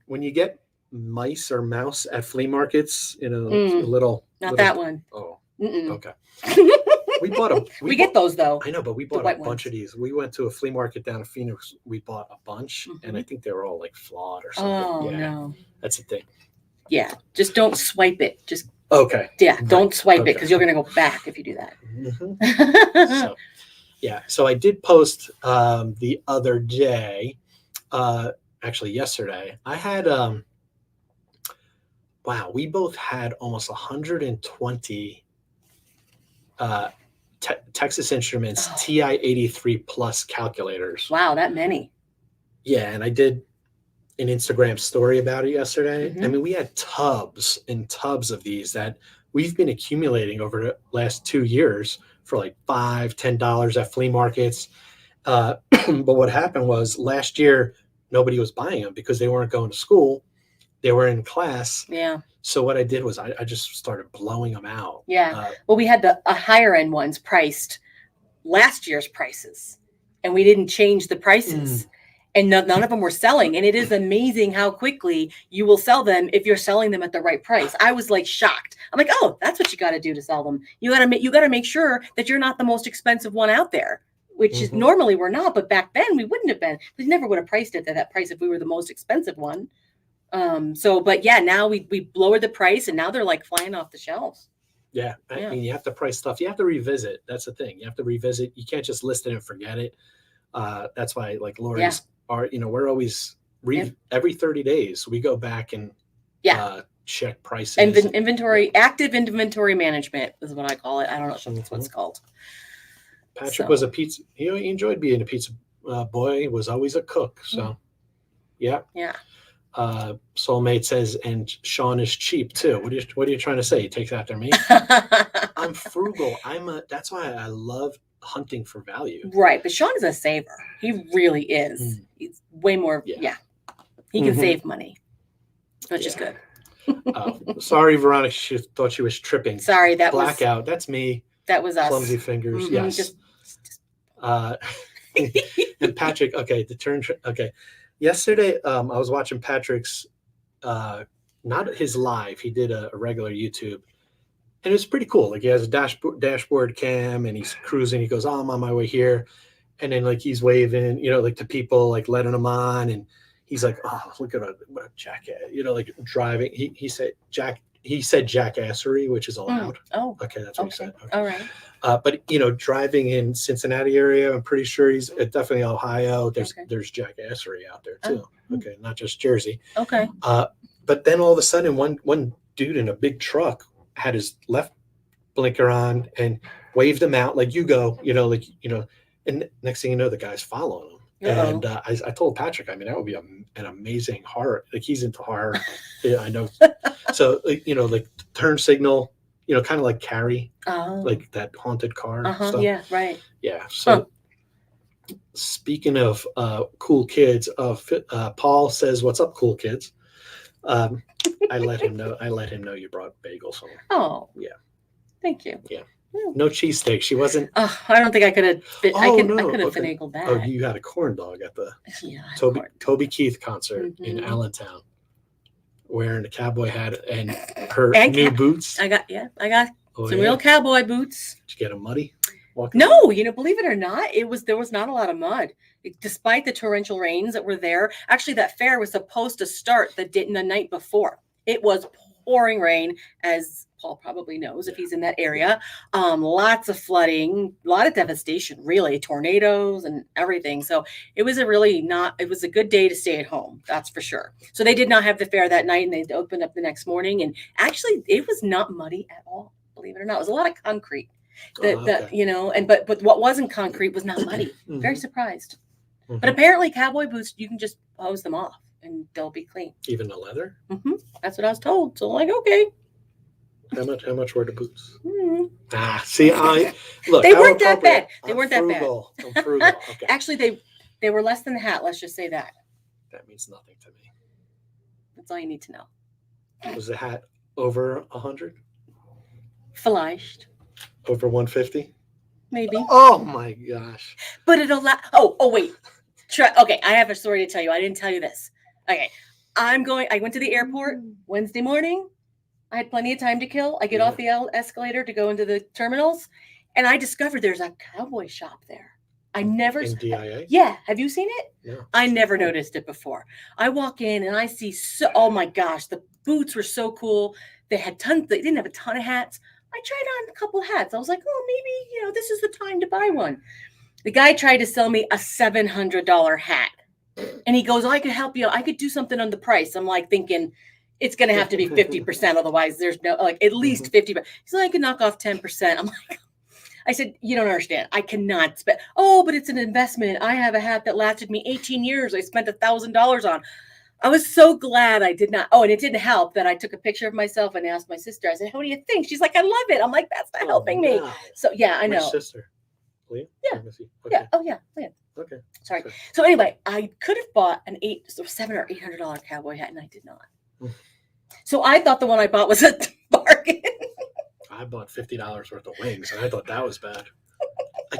when you get mice or mouse at flea markets, a little. Not that one. Oh. Mm-mm. Okay. We bought them. We get those though. I know, but we bought a bunch of these. We went to a flea market down in Phoenix. We bought a bunch, and I think they were all like flawed or something. Oh yeah, no. That's the thing. Yeah, just don't swipe it. Just okay. Yeah, don't swipe it because you're gonna go back if you do that. Mm-hmm. So I did post the other day, actually yesterday. I had wow, we both had almost 120 Texas Instruments TI-83 Plus calculators. Wow, that many. Yeah, and I did an Instagram story about it yesterday. I mean, we had tubs and tubs of these that we've been accumulating over the last 2 years for like $5, $10 at flea markets. But what happened was last year, nobody was buying them because they weren't going to school. They were in class. Yeah. So what I did was I just started blowing them out. Yeah. Well, we had the higher end ones priced last year's prices, and we didn't change the prices. And none of them were selling. And it is amazing how quickly you will sell them if you're selling them at the right price. I was like shocked. I'm like, oh, that's what you got to do to sell them. You got to make sure that you're not the most expensive one out there, which is normally we're not. But back then we wouldn't have been. We never would have priced it at that price if we were the most expensive one. But yeah, now we lowered the price and now they're like flying off the shelves. Yeah. I mean, you have to price stuff. You have to revisit. That's the thing. You have to revisit. You can't just list it and forget it. That's why like Laurie's are, we're always every 30 days we go back and check prices. Inventory, active inventory management is what I call it. I don't know if that's what it's called. Patrick was a pizza. He enjoyed being a pizza boy. He was always a cook. So yeah. Soulmate says, and Sean is cheap too. What are you trying to say? He takes after me. I'm frugal. That's why I love hunting for value. Right, but Sean is a saver. He really is. He's way more. Yeah. He can save money, which is good. Sorry, Veronica. She thought she was tripping. Sorry, that blackout. That's me. That was us. Clumsy fingers. Yes. And Patrick. Okay, the turn. Okay. Yesterday, I was watching Patrick's, not his live. He did a regular YouTube, and it was pretty cool. Like he has a dashboard cam, and he's cruising. He goes, "Oh, I'm on my way here," and then like he's waving, like to people, like letting them on, and he's like, "Oh, look at what a jackass," like driving. He said jackassery, which is allowed. Oh, okay, that's what he said. Okay. All right. But driving in Cincinnati area, I'm pretty sure he's definitely Ohio. There's jackassery out there too. Okay, not just Jersey. Okay. But then all of a sudden, one dude in a big truck had his left blinker on and waved him out like you go, And next thing you know, the guy's following him. Uh-oh. And I told Patrick, I mean, that would be an amazing horror. Like, he's into horror. Yeah, I know. So, like, like turn signal, kind of like Carrie, Oh. like that haunted car stuff. Yeah, right. Yeah. So speaking of cool kids, Paul says, "What's up, cool kids?" I let him know. You brought bagels home. Oh. Yeah. Thank you. Yeah. No cheesesteak. She wasn't. I don't think I could have. I could have okay. finagled that. Oh, you had a corn dog at the Toby Keith concert in Allentown, wearing a cowboy hat and new boots. I got some real cowboy boots. Did you get them muddy? No, believe it or not, there was not a lot of mud, despite the torrential rains that were there. Actually, that fair was supposed to start the night before. It was pouring rain, as Paul probably knows if he's in that area. Lots of flooding, a lot of devastation, really, tornadoes and everything. So it was it was a good day to stay at home. That's for sure. So they did not have the fair that night, and they opened up the next morning. And actually, it was not muddy at all. Believe it or not, it was a lot of concrete. But what wasn't concrete was not muddy. Very surprised. But apparently, cowboy boots, you can just hose them off and they'll be clean. Even the leather? That's what I was told. So I'm like, okay. How much were the boots? See, they weren't that bad. They weren't that bad. I'm frugal. Okay. Actually, they were less than the hat. Let's just say that. That means nothing to me. That's all you need to know. Was the hat over 100? Vielleicht. Over 150? Maybe. Oh my gosh. But it'll oh wait. Okay, I have a story to tell you. I didn't tell you this. Okay. I went to the airport Wednesday morning. I had plenty of time to kill. I get off the escalator to go into the terminals, and I discovered there's a cowboy shop there. I never. In DIA? Yeah. Have you seen it? No. I never noticed it before. I walk in and I see oh my gosh, the boots were so cool. They had tons. They didn't have a ton of hats. I tried on a couple hats. I was like, oh, maybe, this is the time to buy one. The guy tried to sell me a $700 hat. And he goes, I could help you. I could do something on the price. I'm like thinking it's going to have to be 50%. Otherwise, there's no, at least 50%. He's like, I can knock off 10%. I'm like, I said, you don't understand. I cannot spend. Oh, but it's an investment. I have a hat that lasted me 18 years. I spent $1,000 on. I was so glad I did not. Oh, and it didn't help that I took a picture of myself and asked my sister. I said, "What do you think?" She's like, "I love it." I'm like, "That's not helping me." So yeah, I know. My sister, Leah? Yeah. Okay. Yeah. Oh yeah, Leah. Okay. Sorry. So anyway, I could have bought an $700 or $800 cowboy hat, and I did not. So I thought the one I bought was a bargain. I bought $50 worth of wings, and I thought that was bad. I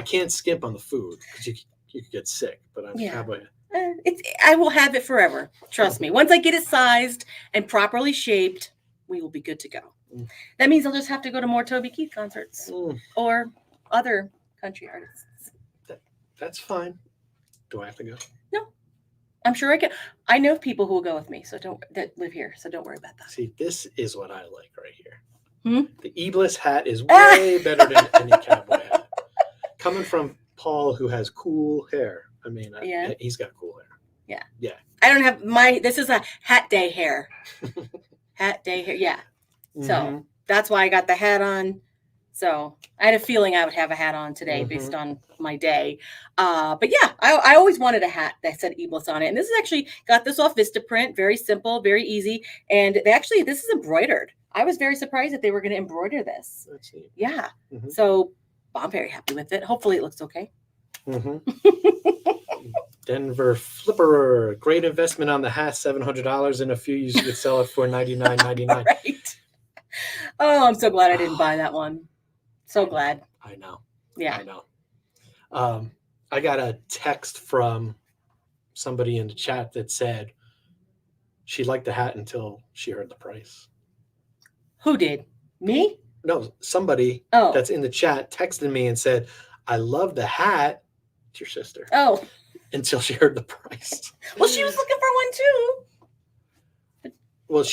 can't skimp on the food because you could get sick. But I'm a cowboy. I will have it forever. Trust me. Once I get it sized and properly shaped, we will be good to go. That means I'll just have to go to more Toby Keith concerts or other country artists. That's fine. Do I have to go? No, I'm sure I can. I know people who will go with me, that live here, so don't worry about that. See, this is what I like right here. The Eblis hat is way better than any cowboy hat. Coming from Paul, who has cool hair. I mean, he's got cool hair. Yeah. Yeah. I don't have this is a hat day hair. Hat day hair. Yeah. So that's why I got the hat on. So I had a feeling I would have a hat on today based on my day. But yeah, I always wanted a hat that said Eblis on it. And this is actually got this off Vistaprint. Very simple, very easy. And this is embroidered. I was very surprised that they were going to embroider this. That's neat. Yeah. So I'm very happy with it. Hopefully it looks okay. Denver Flipper, great investment on the hat, $700. In a few years, you could sell it for $99.99. Right. Oh, I'm so glad I didn't buy that one. So glad. I know. Yeah. I know. I got a text from somebody in the chat that said she liked the hat until she heard the price. Who did? Me? No, somebody that's in the chat texted me and said, I love the hat. It's your sister. Oh. Until she heard the price. Well, she was looking for one too. Well,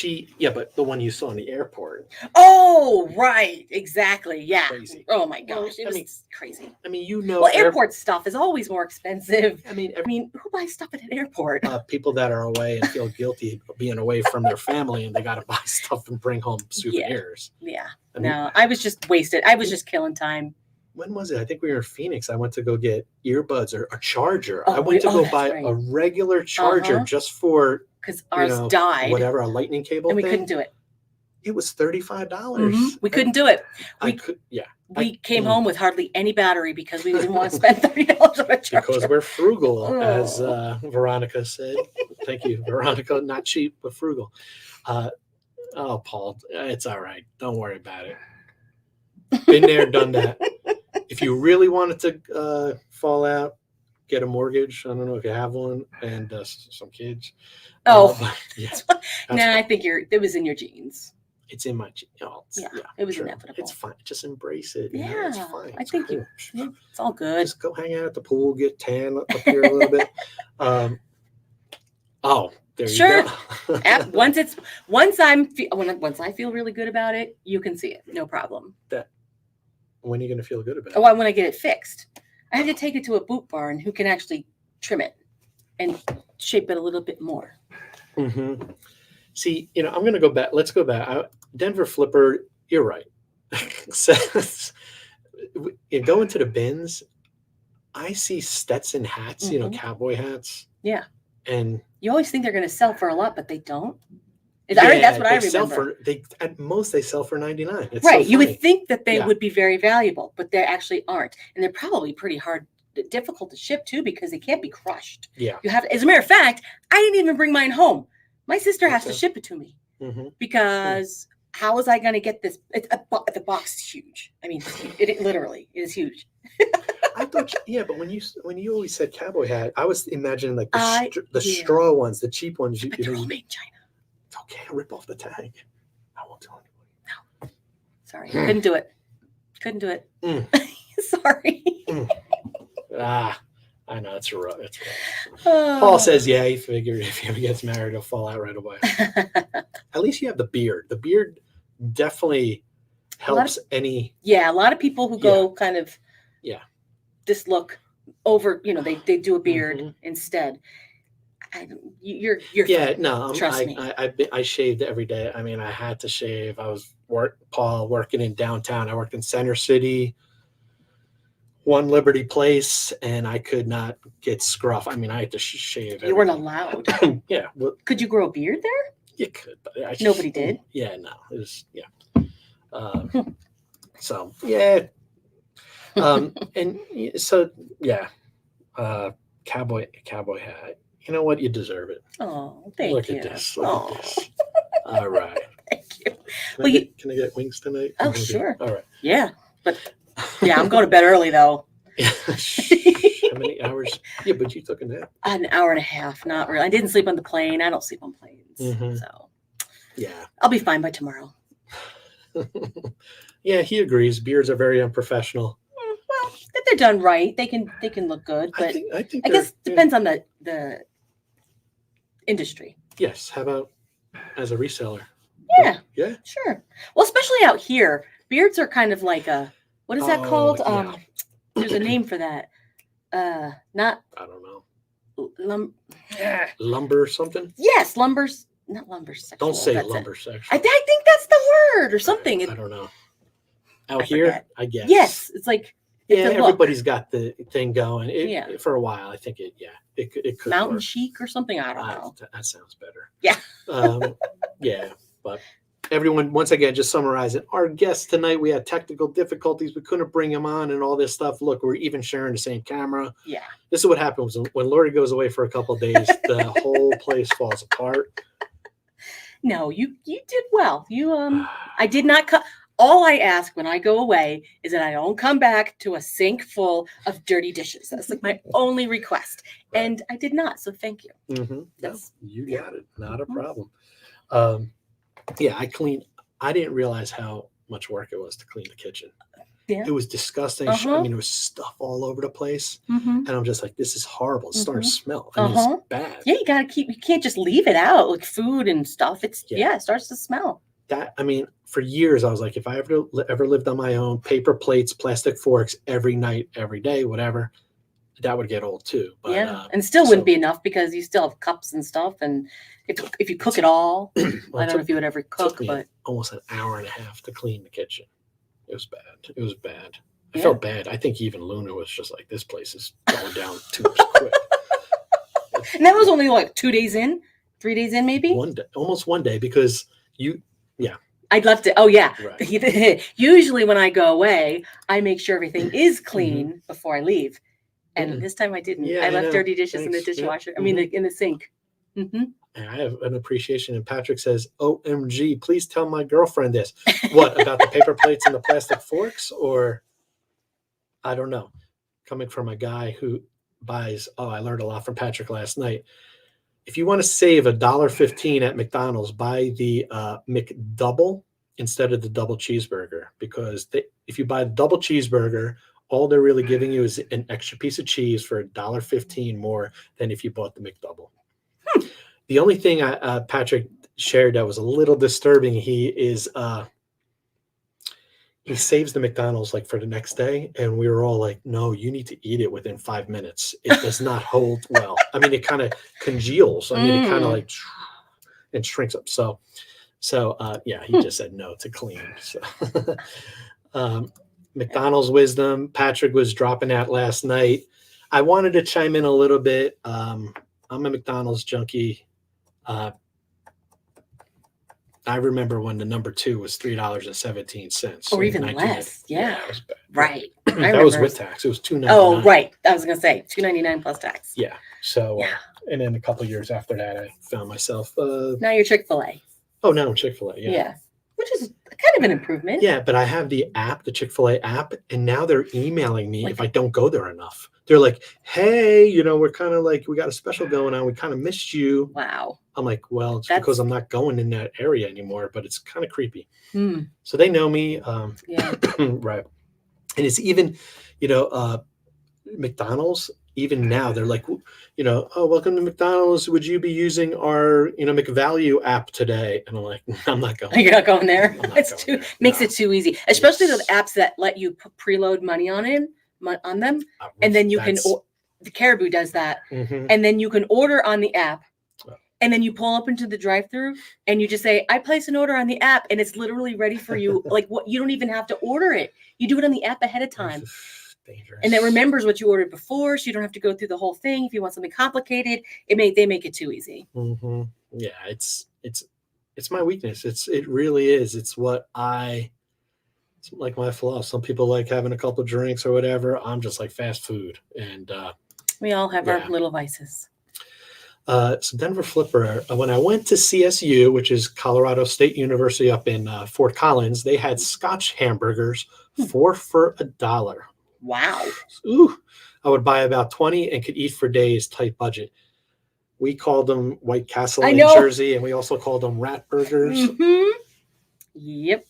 but the one you saw in the airport. Oh, right. Exactly. Yeah. Crazy. Oh my gosh. It was crazy. I mean, Well, airport stuff is always more expensive. I mean, who buys stuff at an airport? People that are away and feel guilty being away from their family and they got to buy stuff and bring home souvenirs. Yeah. I was just wasted. I was just killing time. when was it? I think we were in Phoenix. I went to go get earbuds or a charger. Oh, I went to go that's buy right. a regular charger Uh-huh. just for, Because ours know, died, whatever, a lightning cable and we thing. couldn't do it. It was $35. We couldn't do it. We came home with hardly any battery because we didn't want to spend $30 on a charger. Because we're frugal, as Oh. Veronica said. Thank you, Veronica. Not cheap, but frugal. Oh, Paul, it's all right. Don't worry about it. Been there, done that. If you really wanted to fall out, get a mortgage. I don't know if you have one, and some kids. But, yeah, I think it was in your genes. It's in my it was inevitable. It's fine. Just embrace it. Yeah, it's fine. I think it's all good. Just go hang out at the pool, get tan up here a little bit. There you go. Once I feel really good about it, you can see it, no problem. When are you going to feel good about it? Oh, when I get it fixed. I have to take it to a boot barn who can actually trim it and shape it a little bit more. Mm-hmm. See, I'm going to go back. Let's go back. Denver Flipper, you're right. You go into the bins, I see Stetson hats, cowboy hats. Yeah. And you always think they're going to sell for a lot, but they don't. That's what I remember. At most they sell for $99. It's right. So you would think that they would be very valuable, but they actually aren't. And they're probably pretty difficult to ship too, because they can't be crushed. Yeah. As a matter of fact, I didn't even bring mine home. My sister has to ship it to me because how was I going to get this? The box is huge. I mean, it literally is huge. I thought, but when you always said cowboy hat, I was imagining like the straw ones, the cheap ones. But they're all made in China. It's okay. I'll rip off the tag. I won't tell anybody. No, sorry, couldn't do it. Sorry. I know it's rough. Paul says, he figured if he ever gets married, he'll fall out right away. At least you have the beard. The beard definitely helps any. Yeah, a lot of people who go kind of this look over. They do a beard instead. You're trust me. I shaved every day. I mean, I had to shave. I was working in downtown. I worked in Center City. One Liberty Place, and I could not get scruff. I mean, I had to shave. You weren't allowed. Yeah. Well, could you grow a beard there? You could, but nobody did. Yeah, no. It was so yeah. And so cowboy hat. You know what? You deserve it. Oh, thank you. Look at this. All right. Thank you. Can I get wings tonight? Oh, sure. All right. Yeah, but. Yeah, I'm going to bed early though. How many hours? Yeah, but you took a nap. An hour and a half. Not really. I didn't sleep on the plane. I don't sleep on planes. So I'll be fine by tomorrow. Yeah, he agrees. Beards are very unprofessional. Well, if they're done right, they can look good. But I guess it depends on the industry. Yes. How about as a reseller? Yeah. Yeah. Sure. Well, especially out here, beards are kind of like what is that called? Yeah. There's a name for that. Not. I don't know. Lumber or something? Yes, lumber's not lumber sexual. Don't say lumber sexual. I think that's the word or something. I don't know. Out here, I guess. Yes, it's like. Everybody's got the thing going. For a while, I think it could mountain work. chic or something. I don't know. That sounds better. Yeah. But everyone, once again, just summarizing. Our guest tonight, we had technical difficulties. We couldn't bring him on and all this stuff. Look, we're even sharing the same camera. Yeah. This is what happens when Laurie goes away for a couple of days. The whole place falls apart. No, you did well. I did not cut. All I ask when I go away is that I don't come back to a sink full of dirty dishes. That's like my only request. Right. And I did not. So thank you. Mm-hmm. No, you got it. Not a problem. I cleaned. I didn't realize how much work it was to clean the kitchen. Yeah. It was disgusting. I mean, there was stuff all over the place. And I'm just like, this is horrible. It's starting to smell. I mean, it's bad. Yeah, you can't just leave it out, like food and stuff. It starts to smell. For years, I was like, if I ever lived on my own, paper plates, plastic forks every night, every day, whatever, that would get old too. But, and still wouldn't be enough because you still have cups and stuff. And if you cook it all, I don't know if you would ever cook, but almost an hour and a half to clean the kitchen. It was bad. I felt bad. I think even Luna was just like, this place is going down too quick. And that was only like 2 days in, 3 days in, maybe? One day, almost one day, because I'd love to. Oh, yeah. Right. Usually when I go away, I make sure everything is clean before I leave. And this time I didn't. Yeah, I left know. dirty dishes in the Thanks. dishwasher. Yeah. I mean, in the sink. And I have an appreciation. And Patrick says, OMG, please tell my girlfriend this. What, about the paper plates and the plastic forks? Or, I don't know. Coming from a guy who buys, I learned a lot from Patrick last night. If you want to save $1.15 at McDonald's, buy the McDouble instead of the double cheeseburger, because if you buy the double cheeseburger, all they're really giving you is an extra piece of cheese for $1.15 more than if you bought the McDouble. The only thing Patrick shared that was a little disturbing, he saves the McDonald's like for the next day, and we were all like, no, you need to eat it within 5 minutes. It does not hold well. I mean, it kind of congeals. I mean, it kind of like and shrinks up. So he just said no to clean. So McDonald's wisdom, Patrick was dropping out last night. I wanted to chime in a little bit. I'm a McDonald's junkie. I remember when the number 2 was $3.17, or even less. Yeah, it was bad. Right. That was with tax. It was $2.99. Oh, right. I was gonna say $2.99 plus tax. Yeah. So and then a couple of years after that, I found myself. Now you're Chick-fil-A. Oh, now I'm Chick-fil-A. Yeah. Which is kind of an improvement. Yeah, but I have the app, the Chick-fil-A app, and now they're emailing me if I don't go there enough. They're like, hey, we're kind of like, we got a special going on. We kind of missed you. Wow. I'm like, well, it's because I'm not going in that area anymore, but it's kind of creepy. Hmm. So they know me. Right. And it's even, McDonald's, even now, they're like, oh, welcome to McDonald's. Would you be using our, McValue app today? And I'm like, I'm not going. You're not going there. Makes it too easy, especially the apps that let you preload money on them, and then you can. The Caribou does that, and then you can order on the app, and then you pull up into the drive-thru, and you just say, "I place an order on the app," and it's literally ready for you. Like what? You don't even have to order it. You do it on the app ahead of time. Dangerous. And it remembers what you ordered before, so you don't have to go through the whole thing. If you want something complicated, they make it too easy. Yeah, it's my weakness. It really is. It's like my flaw. Some people like having a couple of drinks or whatever. I'm just like fast food, and we all have our little vices. So Denver Flipper, when I went to CSU, which is Colorado State University up in Fort Collins, they had Scotch hamburgers 4 for $1. Wow. Ooh, I would buy about 20 and could eat for days, tight budget. We called them White Castle in Jersey, and we also called them rat burgers. Yep.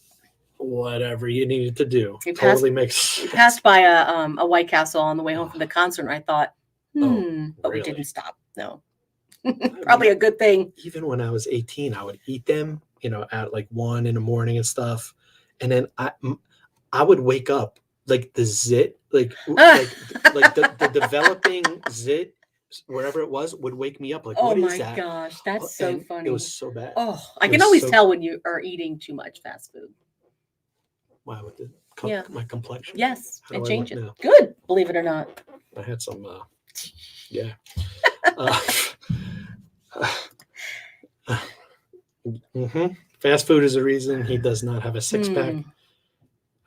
Whatever you needed to do. We passed by a White Castle on the way home from the concert, and I thought, but we didn't stop. No. Probably a good thing. Even when I was 18, I would eat them, at like 1 in the morning and stuff. And then I would wake up like the zit, like the developing zit, wherever it was, would wake me up. Like, what is that? Oh my gosh, that's so funny. It was so bad. Oh, I can always tell when you are eating too much fast food. Wow, with my complexion. Yes, it changes. Good, believe it or not. I had some, Fast food is a reason he does not have a 6-pack.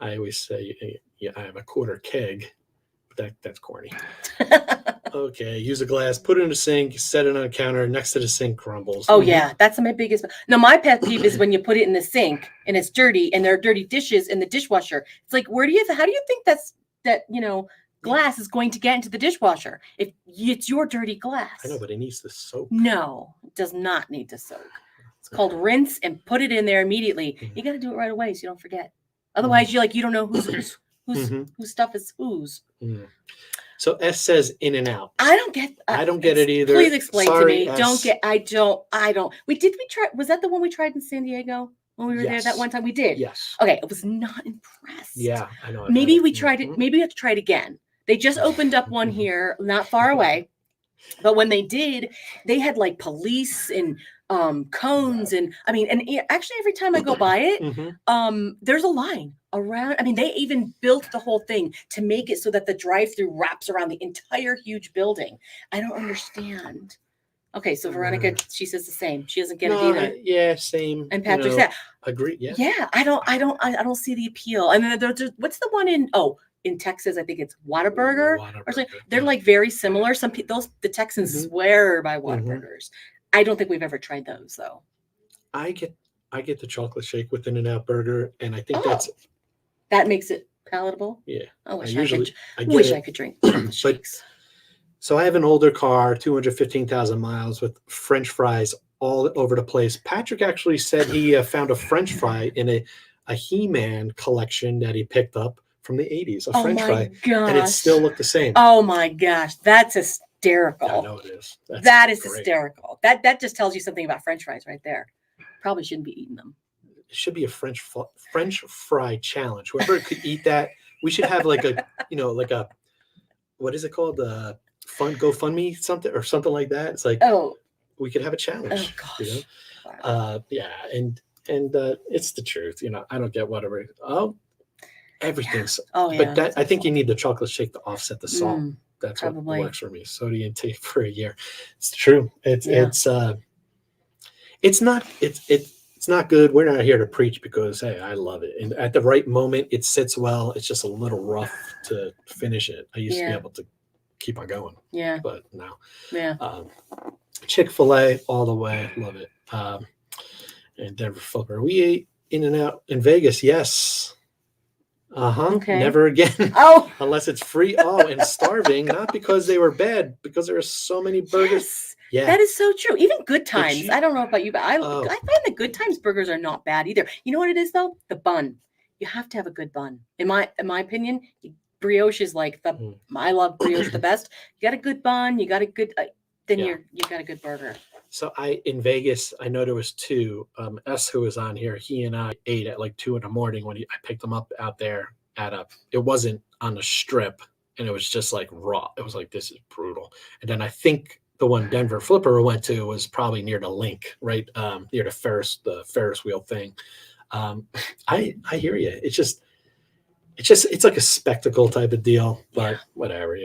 I always say, I have a quarter keg. That's corny. Okay, use a glass, put it in the sink, set it on a counter next to the sink, crumbles. Oh yeah, that's my biggest. No, my pet peeve is when you put it in the sink and it's dirty, and there are dirty dishes in the dishwasher. It's like, how do you think that glass is going to get into the dishwasher if it's your dirty glass? I know, but it needs to soak. No, it does not need to soak. It's called rinse and put it in there immediately. You got to do it right away so you don't forget. Otherwise, you don't know whose stuff is whose. So S says in and out. I don't get it either. Please explain to me. S. I don't. We try. Was that the one we tried in San Diego when we were there that one time? We did. Yes. Okay. I was not impressed. Yeah, I know. Maybe we tried it. Maybe we have to try it again. They just opened up one here, not far away. But when they did, they had like police and cones, and I mean, and actually every time I go by it, Mhm. there's a line around. I mean, they even built the whole thing to make it so that the drive-through wraps around the entire huge building. I don't understand. Okay, so Veronica, she says the same. She doesn't get it No, either. yeah, same. And You Patrick know, said, agree. Yeah. yeah, I don't see the appeal. And then there's what's the one in Texas? I think it's Whataburger or something. Whataburger, They're yeah. like very similar. Some people, the Texans Mhm. swear by Mhm. Whataburgers. I don't think we've ever tried those though. I get the chocolate shake with In-N-Out Burger, and I think Oh, that makes it palatable. yeah. I wish I I usually could. I get Wish it, I could drink chocolate but shakes. so I have an older car, 215,000 miles, with French fries all over the place. Patrick actually said he found a French fry in a He-Man collection that he picked up from the 80s, a Oh French my fry, and it gosh. still looked the same. Oh my gosh, that's I hysterical. know it is. That is great. hysterical. That just tells you something about French fries right there. Probably shouldn't be eating them. It should be a French fry challenge. Whoever could eat that, we should have like a like a what is it called? GoFundMe something or something like that. It's like Oh, we could have a oh challenge. gosh. Wow. Yeah, and it's the truth. I don't get whatever. Oh, everything's. Oh yeah. But that I think you need the chocolate shake to offset the salt. That's probably. what works for me. Sodium intake for a year. It's true. Yeah. It's not good. We're not here to preach because hey, I love it. And at the right moment, it sits well. It's just a little rough to finish it. I used to be Yeah. able to keep on going, Yeah. but now Yeah. Chick-fil-A all the way. Love it. And Denver Flipper. We ate In-N-Out in Vegas. Yes. Okay. Never again. Oh, Unless it's free. Oh, and starving. Not because they were bad, because there are so many burgers. yes. Yeah. That is so true. Even Good Times. cheap- I don't know about you, but I Oh. find the Good Times burgers are not bad either. You know what it is though? The bun. You have to have a good bun. In my opinion, brioche is like the. Mm. I love brioche the best. You got a good bun. You got a good. Then Yeah. you got a good burger. So in Vegas, I know there was two. S who was on here. He and I ate at like 2 a.m. when I picked him up out there at a. It wasn't on the strip, and it was just like raw. It was like this is brutal. And then I think the one Denver Flipper went to was probably near the link, right near the Ferris wheel thing. I hear you. It's like a spectacle type of deal, but whatever,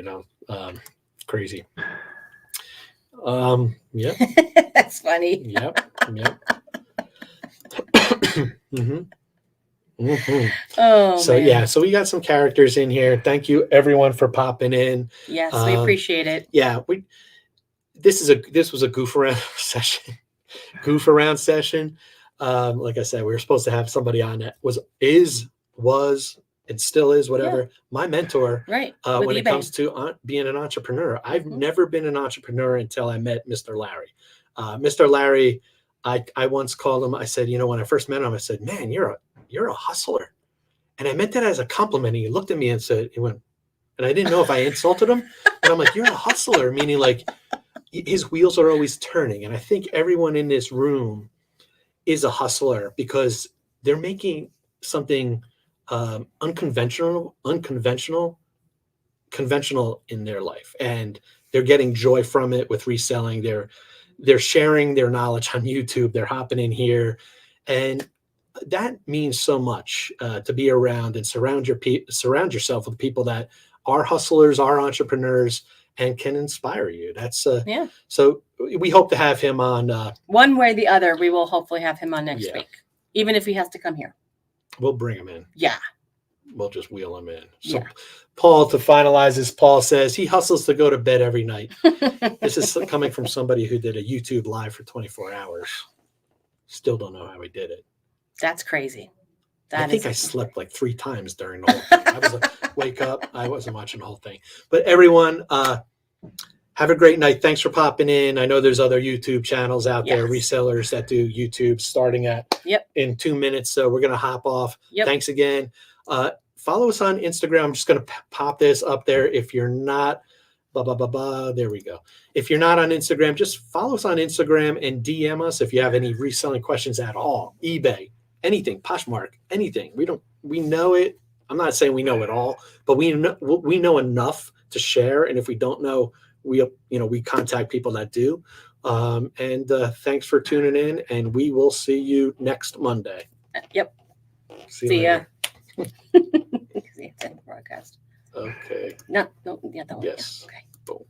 crazy. Yep. That's funny. Yep. Mm-hmm. Mm-hmm. Oh, so man. yeah, so we got some characters in here. Thank you everyone for popping in. Yes, we appreciate it. Yeah, this was a goof around session. Like I said, we were supposed to have somebody on that was and still is whatever my mentor, right? When it comes to being an entrepreneur. I've never been an entrepreneur until I met Mr. Larry. Mr. Larry, I once called him. I said, when I first met him, I said, "Man, you're a hustler," and I meant that as a compliment. He looked at me and said, he went, and I didn't know if I insulted him, but I'm like, "You're a hustler," meaning like his wheels are always turning. And I think everyone in this room is a hustler because they're making something conventional in their life, and they're getting joy from it with reselling. They're sharing their knowledge on YouTube. They're hopping in here, and that means so much to be around and surround yourself with people that are hustlers, are entrepreneurs, and can inspire you. That's so we hope to have him on one way or the other. We will hopefully have him on next week, even if he has to come here. We'll bring him in. Yeah. We'll just wheel him in. So Paul, to finalize this, Paul says he hustles to go to bed every night. This is coming from somebody who did a YouTube live for 24 hours. Still don't know how he did it. That's crazy. I think I slept like 3 times during the whole thing. I was like, wake up. I wasn't watching the whole thing. But everyone, have a great night. Thanks for popping in. I know there's other YouTube channels out there, resellers that do YouTube starting in 2 minutes. So we're going to hop off. Thanks again. Follow us on Instagram. I'm just going to pop this up there. If you're not, there we go. If you're not on Instagram, just follow us on Instagram and DM us if you have any reselling questions at all. eBay, anything, Poshmark, anything. We know it. I'm not saying we know it all, but we know enough to share. And if we don't know, we contact people that do. And thanks for tuning in, and we will see you next Monday. Yep. See See ya. later. See, it's in the broadcast. Okay. No, yeah, that one. Yes. Yeah. Okay. Boom.